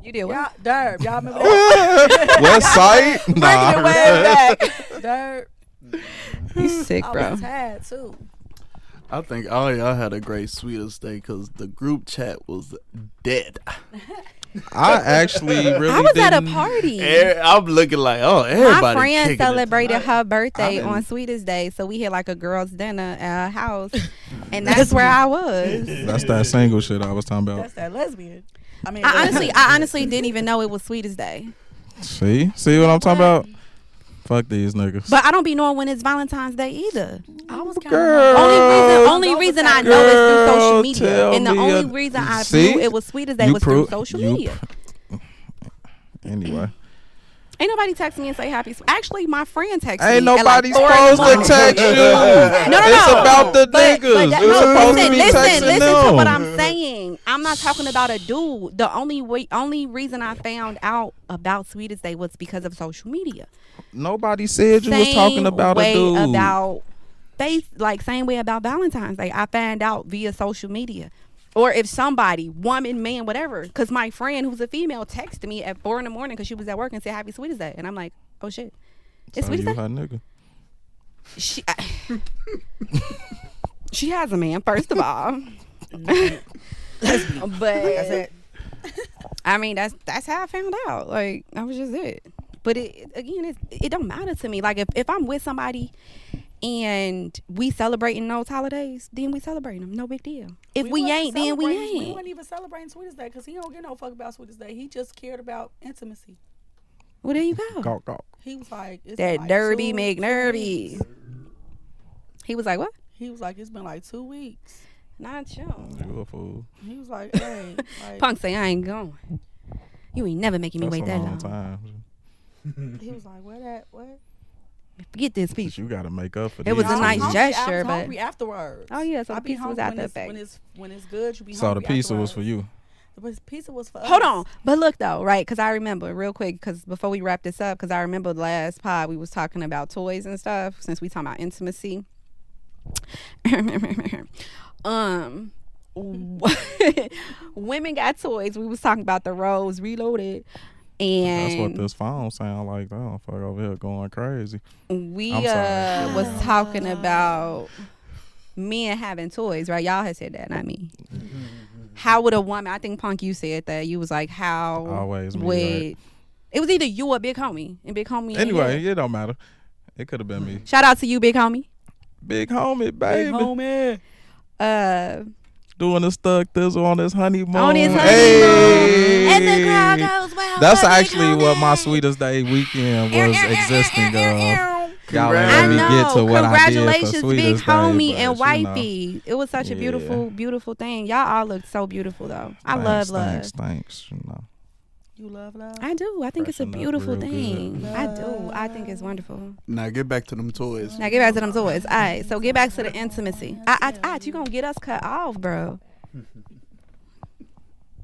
You did Y'all what? derb. Y'all remember that? West side? Nah. Bringing it way back. Derb. You sick, I bro. was tired too. I think all y'all had a great Sweetest Day because the group chat was dead. I actually really I was at a didn't- party. I'm looking like, everybody. My friend kicking it celebrated tonight. her birthday I on didn't- Sweetest Day, so we had like a girls' dinner at her house, and that's where I was. That's that single shit I was talking about. That's that lesbian. I mean, I honestly didn't even know it was Sweetest Day, See what I'm talking about? Fuck these niggas. but I don't be knowing when it's Valentine's Day either. I was kind Girl. of Only reason I know is through social Girl, media, tell and the me only a- reason I See? knew it was Sweetest Day You was through pro- social you media. Anyway, Ain't nobody text me and say happy. Actually, my friend texted ain't me. at nobody like 4 in the supposed to morning. text you. No, It's about the But niggas. that- It's no, supposed to be listen texting to them. what I'm saying. I'm not talking about a dude. The only reason I found out about Sweetest Day was because of social media. Nobody said you was talking about a dude. Same way about Valentine's Day. I found out via social media. Or if somebody, woman, man, whatever, because my friend who's a female texted me at 4 in the morning because she was at work and said happy Sweetest Day. And I'm like, oh shit. It's So you Sweetest Day? her nigga. She has a man, first of all. But Like I said, I mean, that's how I found out. Like, that was just it. But it don't matter to me. Like, if I'm with somebody and we celebrating those holidays, then we celebrate them. No big deal. If we wasn't ain't, then we celebrating- We ain't. weren't even celebrating Sweetest Day because he don't give no fuck about Sweetest Day. He just cared about intimacy. Well, there you go. Gawk, gawk. He was like, it's That been like Derby 2 McNerby. weeks. He was like, what? He was like, it's been like 2 weeks. Not you. You a fool. He was like, hey, like, Punk say, I ain't going. You ain't never making me That's wait a that long long. time. he was like, what? Forget this speech. You gotta make up for It was these a nice two. gesture, I was but- hungry afterwards. Oh, yeah, so I the be pizza was hungry out when there, when it's good. You be So the hungry pizza was for afterwards. you. The pizza was for Hold us. on, but look though, right? Because I remember real quick, because before we wrap this up, because I remember the last pod we was talking about toys and stuff. Since we talking about intimacy, women got toys. We was talking about the Rose Reloaded, That's what and this phone sound like. Oh, fuck over here going crazy. we I'm sorry. was talking about men having toys, right? Y'all had said that, not me. How would a woman? I think Punk, you said that. You was like, how Always me, would right? it was either you or Big Homie, and Big Homie. ain't Anyway, here. it don't matter. It could have been me. Shout out to you, Big Homie. Big homie, baby. Hey, homie. Doing the stuck thizzle on his honeymoon. On his honeymoon. Hey. And the crowd goes wild. That's for Big actually what my Homie. Sweetest Day weekend was existing of. Y'all Congrats. let I me know. get to what I did for Congratulations, Sweetest big Day, homie but, and you know. wifey. It was such a Yeah. beautiful, beautiful thing. Y'all all looked so beautiful though. I love love. Thanks. You know. You love love? I do. I think it's a Freshen up beautiful real good. thing. I do. I think it's wonderful. Now get back to them toys. Now get back to them toys. All right. So get back to the intimacy. You gonna get us cut off, bro?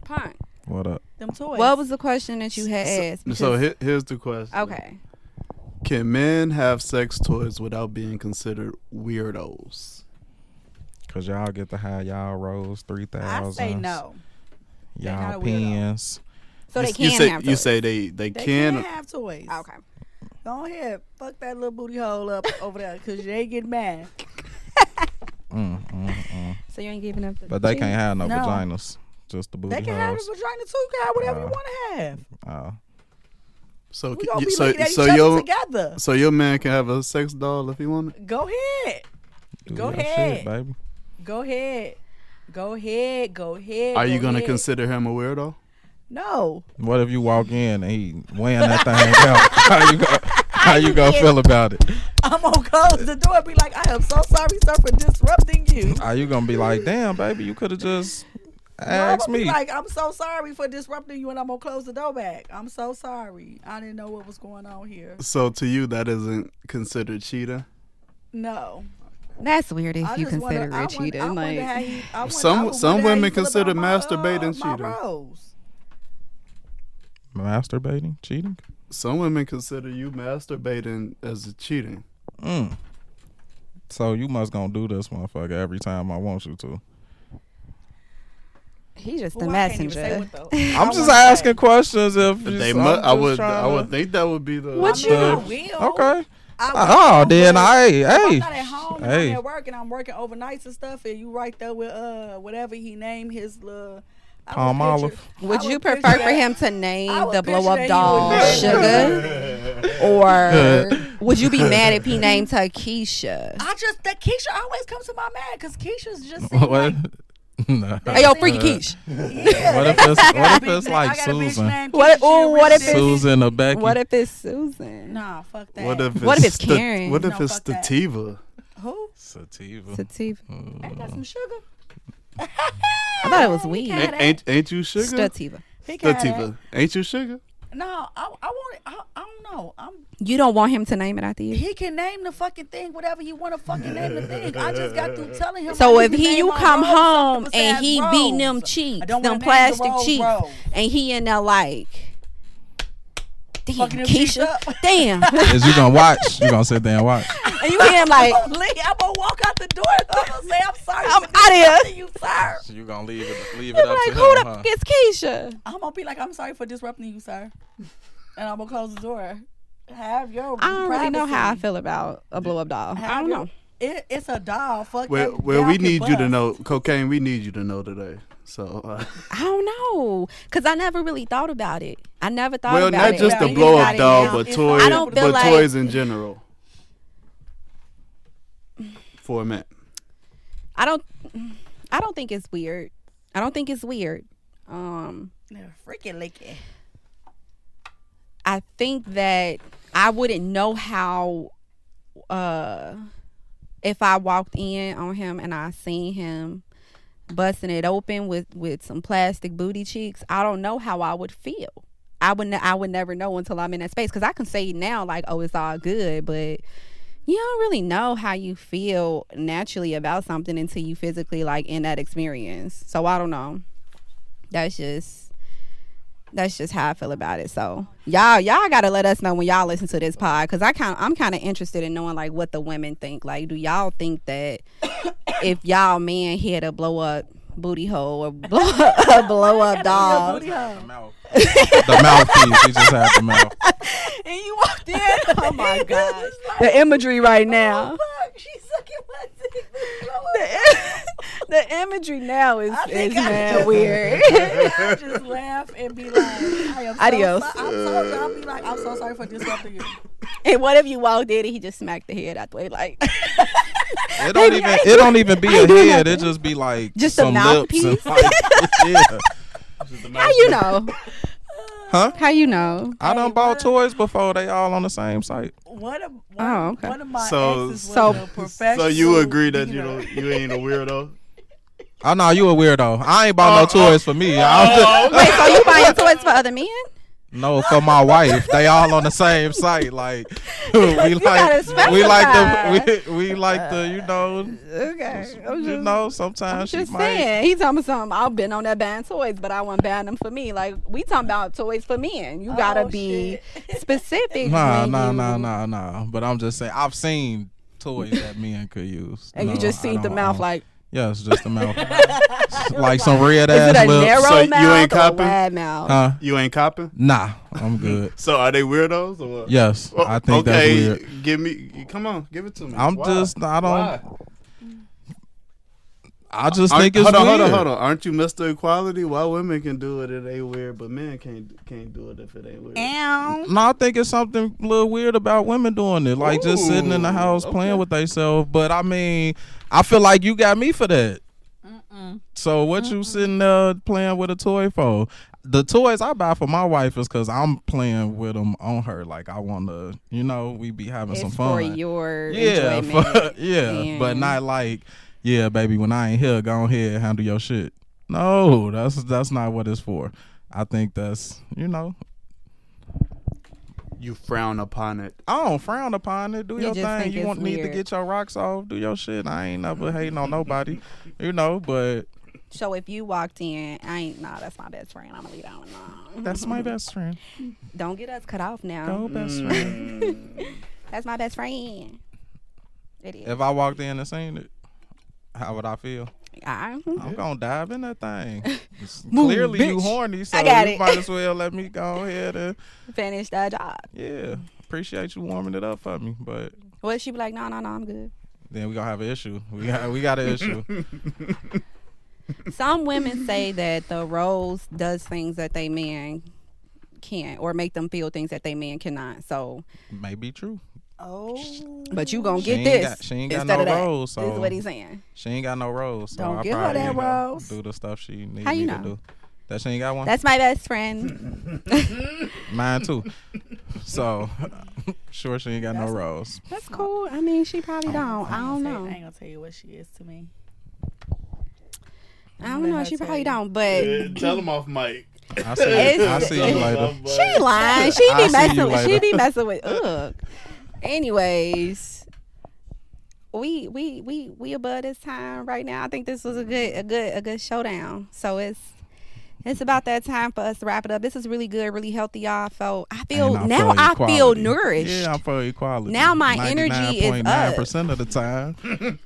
Punk. What up? Them toys. What was the question that you had asked? So Because- here's the question. okay. Can men have sex toys without being considered weirdos? Cause y'all get to have y'all rolls 3,000. I say no. They're not Y'all a weirdo. pens. So they You can say, have you toys. say they They can. can have toys. Okay. Go ahead. Fuck that little booty hole up over there because you ain't getting mad. So you ain't giving up the But they cheese? can't have no No. vaginas. Just the booty They can have a holes. vagina too. You can have whatever you want to have. Oh. So We gonna be so looking at each so other your together. so your man can have a sex doll if he wanted. Go ahead. Do Go your ahead. shit, baby. Go ahead. Go ahead. Go ahead. Are you go gonna ahead. consider him a weirdo? No. What if you walk in and he weighing that thing out? How you gonna feel about it? I'm gonna close the door and be like, I am so sorry, sir, for disrupting you. Are you gonna be like, damn, baby, you could have just I'm asked gonna be me? like, I'm so sorry for disrupting you, and I'm gonna close the door back. I'm so sorry. I didn't know what was going on here. So to you, that isn't considered cheating. No. That's weird if I you just consider wonder- I it wonder- cheating. I wonder Like, how he- I wonder- Some- I would some wonder how women he feel consider about masturbating my cheating. rose. Masturbating, cheating. Some women consider you masturbating as a cheating. So you must gonna do this, motherfucker, every time I want you to. he's just Ooh, the I can't even say messenger. what the- I'm I just wanna asking say. questions. If They I'm mu- just I would trying to- think that would be the. What I you mean, do? I will. Okay. I Oh, will, then but I if I'm hey not at home and hey. I'm at work and I'm working overnights and stuff, and you right there with whatever he named his little Palm olive. Would you prefer for him to name I would the blow picture up that he doll would Sugar? Or would you be mad if he named her Keisha? That Keisha always comes to my mind because Keisha's just seem What? like No. Hey, yo, freaky Keish. yeah, What if they- it's- I got what a if big it's name- like I got a bitch Susan? named What- Keisha, ooh, what really if it's- busy. Susan or Becky? What if it's Susan? Nah, fuck that. What if it's Karen? What if No, it's fuck that. Stativa? Who? Sativa. Sativa. Ain't that some sugar? I thought it was weed. He can't have Ain't you sugar? Stativa. He can't have Stativa. Ain't you sugar? that. No, I want it. I don't know. You don't want him to name it after you? He can name the fucking thing whatever he want to fucking name the thing. I just got through telling him. So I if need to name you my come rose home something and besides he rose. beating them I cheeks, don't them wanna name the plastic rose cheeks, rose. and he in there like, damn, Fucking them cheeks Keisha, up. damn. Is you gonna watch? You gonna sit there and watch? And you hear him like, I'm gonna walk out the door and I'm gonna say I'm sorry. I'm for outta here. disrupting you, sir. So you gonna leave it like, up to who him, the huh? fuck is Keisha? I'm gonna be like, I'm sorry for disrupting you, sir, and I'm gonna close the door. Have your I don't really know how I privacy. feel about a blow up doll. I Have don't your- know. It's a doll. Fuck Well, that. well, doll we can need you to bust. know, cocaine. We need you to know today. So, I don't know, cause I never really thought about it. I never thought well, about not it. just the Thinking blow about up it doll, now, but it's toys. I don't feel but like- toys in general. For a man. I don't think it's weird. I don't think it's weird. They're freaking licky. I think that I wouldn't know how if I walked in on him and I seen him busting it open with some plastic booty cheeks. I don't know how I would feel. I would never know until I'm in that space, because I can say now like, oh, it's all good, but you don't really know how you feel naturally about something until you physically like in that experience. So I don't know. That's just how I feel about it. So y'all gotta let us know when y'all listen to this pod, because I'm kind of interested in knowing like what the women think. Like, do y'all think that if y'all man had a blow up booty hole or blow up doll, Booty hole. The mouthpiece. He just had the mouth. and you walked in? Oh my It's gosh, like, the imagery right now. oh, fuck, she's sucking my dick. The imagery now is I think I mad just- weird. I just laugh and be like, I am Adios. I'll be like, I'm so sorry for disrupting you. And what if you walked in and he just smacked the head out the way, like It don't even be a head. It just be like Just a some lips and mouthpiece? like, yeah. how you know? Huh? How you know? I done bought toys before. They all on the same site. Okay. One of my So- exes was so- a professional. So you agree that you know, you ain't a weirdo? Oh no, you a weirdo. I ain't bought no toys for me. Wait, so you buying toys for other men? No, for my wife. They all on the same site. Like gotta we like specify. we like the you know Okay. you know sometimes she Just might. saying. He talking about something. I've been on that buying toys, but I wasn't buying them for me. Like we talking about toys for men. You gotta be specific. Nah, when you- nah. But I'm just saying I've seen toys that men could use. And you No, just I seen the don't- mouth I don't- like. Yes, just the mouth. Like some red Is it ass a lips. narrow So you mouth ain't or a copping? wide mouth? Huh? You ain't copping? Nah, I'm good. So are they weirdos or what? Yes, Oh, I think that's okay, weird. give me. Come on, give it to me. I'm Why? just I don't. Why? I just think it's hold weird. on, hold on. Aren't you Mr. Equality? Why women can do it ain't weird, but men can't do it if it ain't weird? No, I think it's something a little weird about women doing it, like just sitting in the house Ooh, playing okay. with themselves. But I mean, I feel like you got me for that. So what you sitting there playing with a toy for? The toys I buy for my wife is because I'm playing with them on her. Like I want to, you know, we be having some It's fun. for your Yeah, enjoyment. yeah, but and- not like, yeah, baby, when I ain't here, go ahead and handle your shit. No, that's not what it's for. I think that's, you know, You frown upon it. I don't frown upon it. Do You your just thing. think You it's need to weird. get your rocks off. Do your shit. I ain't never hating on nobody, you know. But So if you walked in, that's my best friend. I'm gonna leave that one alone. that's my best friend. Don't get us cut off now. Go best friend. That's my best friend. It is. If I walked in and seen it, how would I feel? I, I'm gonna dive in that thing. Move, Clearly you bitch. horny, so I got you it. might as well let me go ahead and finish that job. yeah. Appreciate you warming it up for me, but Well, she be like, no, I'm good. then we gonna have an issue. We got an issue. Some women say that the rose does things that they men can't, or make them feel things that they men cannot. So, May be true. Oh, but you gonna She get ain't this got- she ain't got instead no of that. rose, so- This is what he's saying. She ain't got no rose, so Don't I give her probably that ain't gonna rose. do the stuff she needs How you me know? to do. That she ain't got one. That's my best friend. Mine too. So sure she ain't got no rose. That's cool. I mean, she probably don't. I don't I know. ain't gonna tell you what she is to me. I don't Let know. her She tell probably you. don't. But Tell them off mic. I see you later. she lying. She I'll be see messing. you With, she later. be messing with. Ugh. Anyways, we above this time right now. I think this was a good showdown. So it's about that time for us to wrap it up. This is really good, really healthy, y'all. I feel And now. for I feel equality. nourished. Yeah, I'm for equality. Now my energy is up. 99% of the time.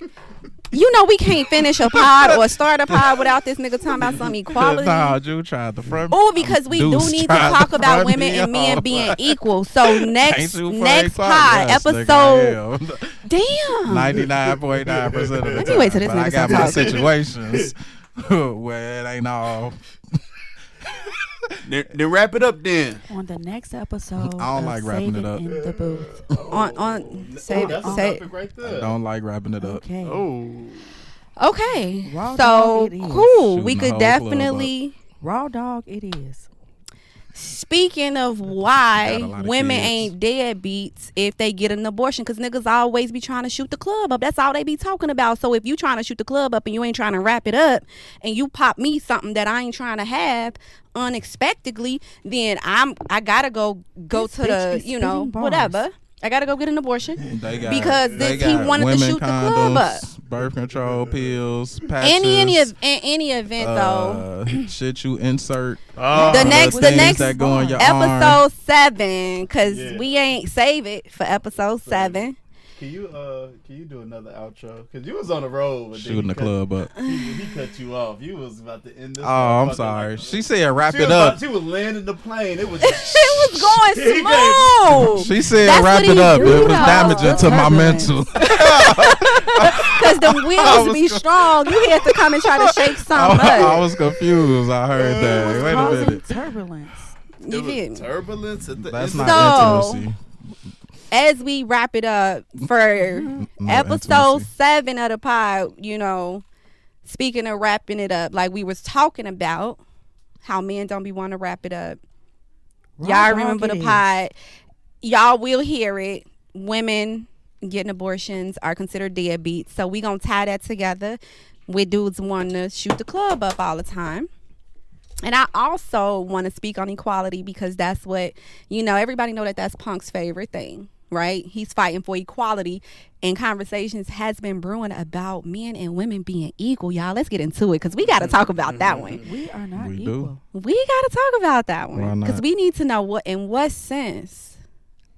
You know we can't finish a pod or start a pod without this nigga talking about some equality. Nah, you tried to front. Oh, because we do Deuce need to tried talk about front women me and men off. being equal. So Ain't next you for pod, equality? Yes, nigga, episode. I am. Damn. 99.9% of the time. Let me wait till this But I nigga got stop my talking. situations where it ain't all. Then wrap it up then. On the next episode, I don't of like wrapping Save it up. in the booth. On save That's a say topic right I there. don't like wrapping it up. Okay. Oh. okay. Raw So dog it is. cool. Shooting We the could whole club definitely. Raw dog it is. Speaking of Got why a lot of women kids. ain't deadbeats if they get an abortion, because niggas always be trying to shoot the club up. That's all they be talking about. So if you trying to shoot the club up and you ain't trying to wrap it up, and you pop me something that I ain't trying to have unexpectedly, then I gotta go This to bitch the is know spitting bars. whatever. I gotta go get an abortion. They got, Because they this- he got wanted to women shoot the club up. condoms, birth control pills, patches. In any event though. Shit you insert. Oh. The next things that go in your arm. episode 7, because Yeah. we ain't save it for episode 7. Can you do another outro? Because you was on the road. But Shooting the club up. He cut you off. You was about to end this. Oh, I'm motherfucker sorry. like- She said wrap She it was up. about- She was landing the plane. It was. It was going He smooth. She said That's wrap what it he up. do, It was though. damaging to my Turbulence. mental. Because the wheels was be co- strong. You had to come and try to shake something I up. was confused. I heard that. Wait a Causing minute. turbulence. You did. Turbulence at the That's end. not So- intimacy. As we wrap it up for No episode intimacy. 7 of the pod, speaking of wrapping it up, like we was talking about how men don't be want to wrap it up. Y'all remember the pod. Y'all will hear it. Women getting abortions are considered deadbeats. So we gonna tie that together with dudes wanting to shoot the club up all the time. And I also want to speak on equality because that's what, everybody know that that's Punk's favorite thing, right? He's fighting for equality, and conversations has been brewing about men and women being equal. Y'all, let's get into it because we got to talk about that one. We are not We equal. We got to talk about that Why one not? because we need to know in what sense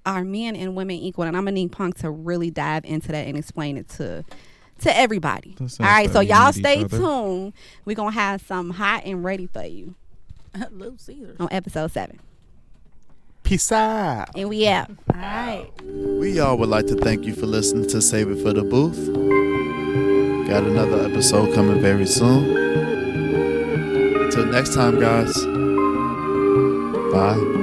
are men and women equal. And I'm going to need Punk to really dive into that and explain it to everybody. The sense All right, that so we y'all need each stay other. tuned. We're going to have something hot and ready for you Little Caesars. on episode 7. Peace out. And we out. All right. We all would like to thank you for listening to Save It for the Booth. Got another episode coming very soon. Until next time, guys. Bye.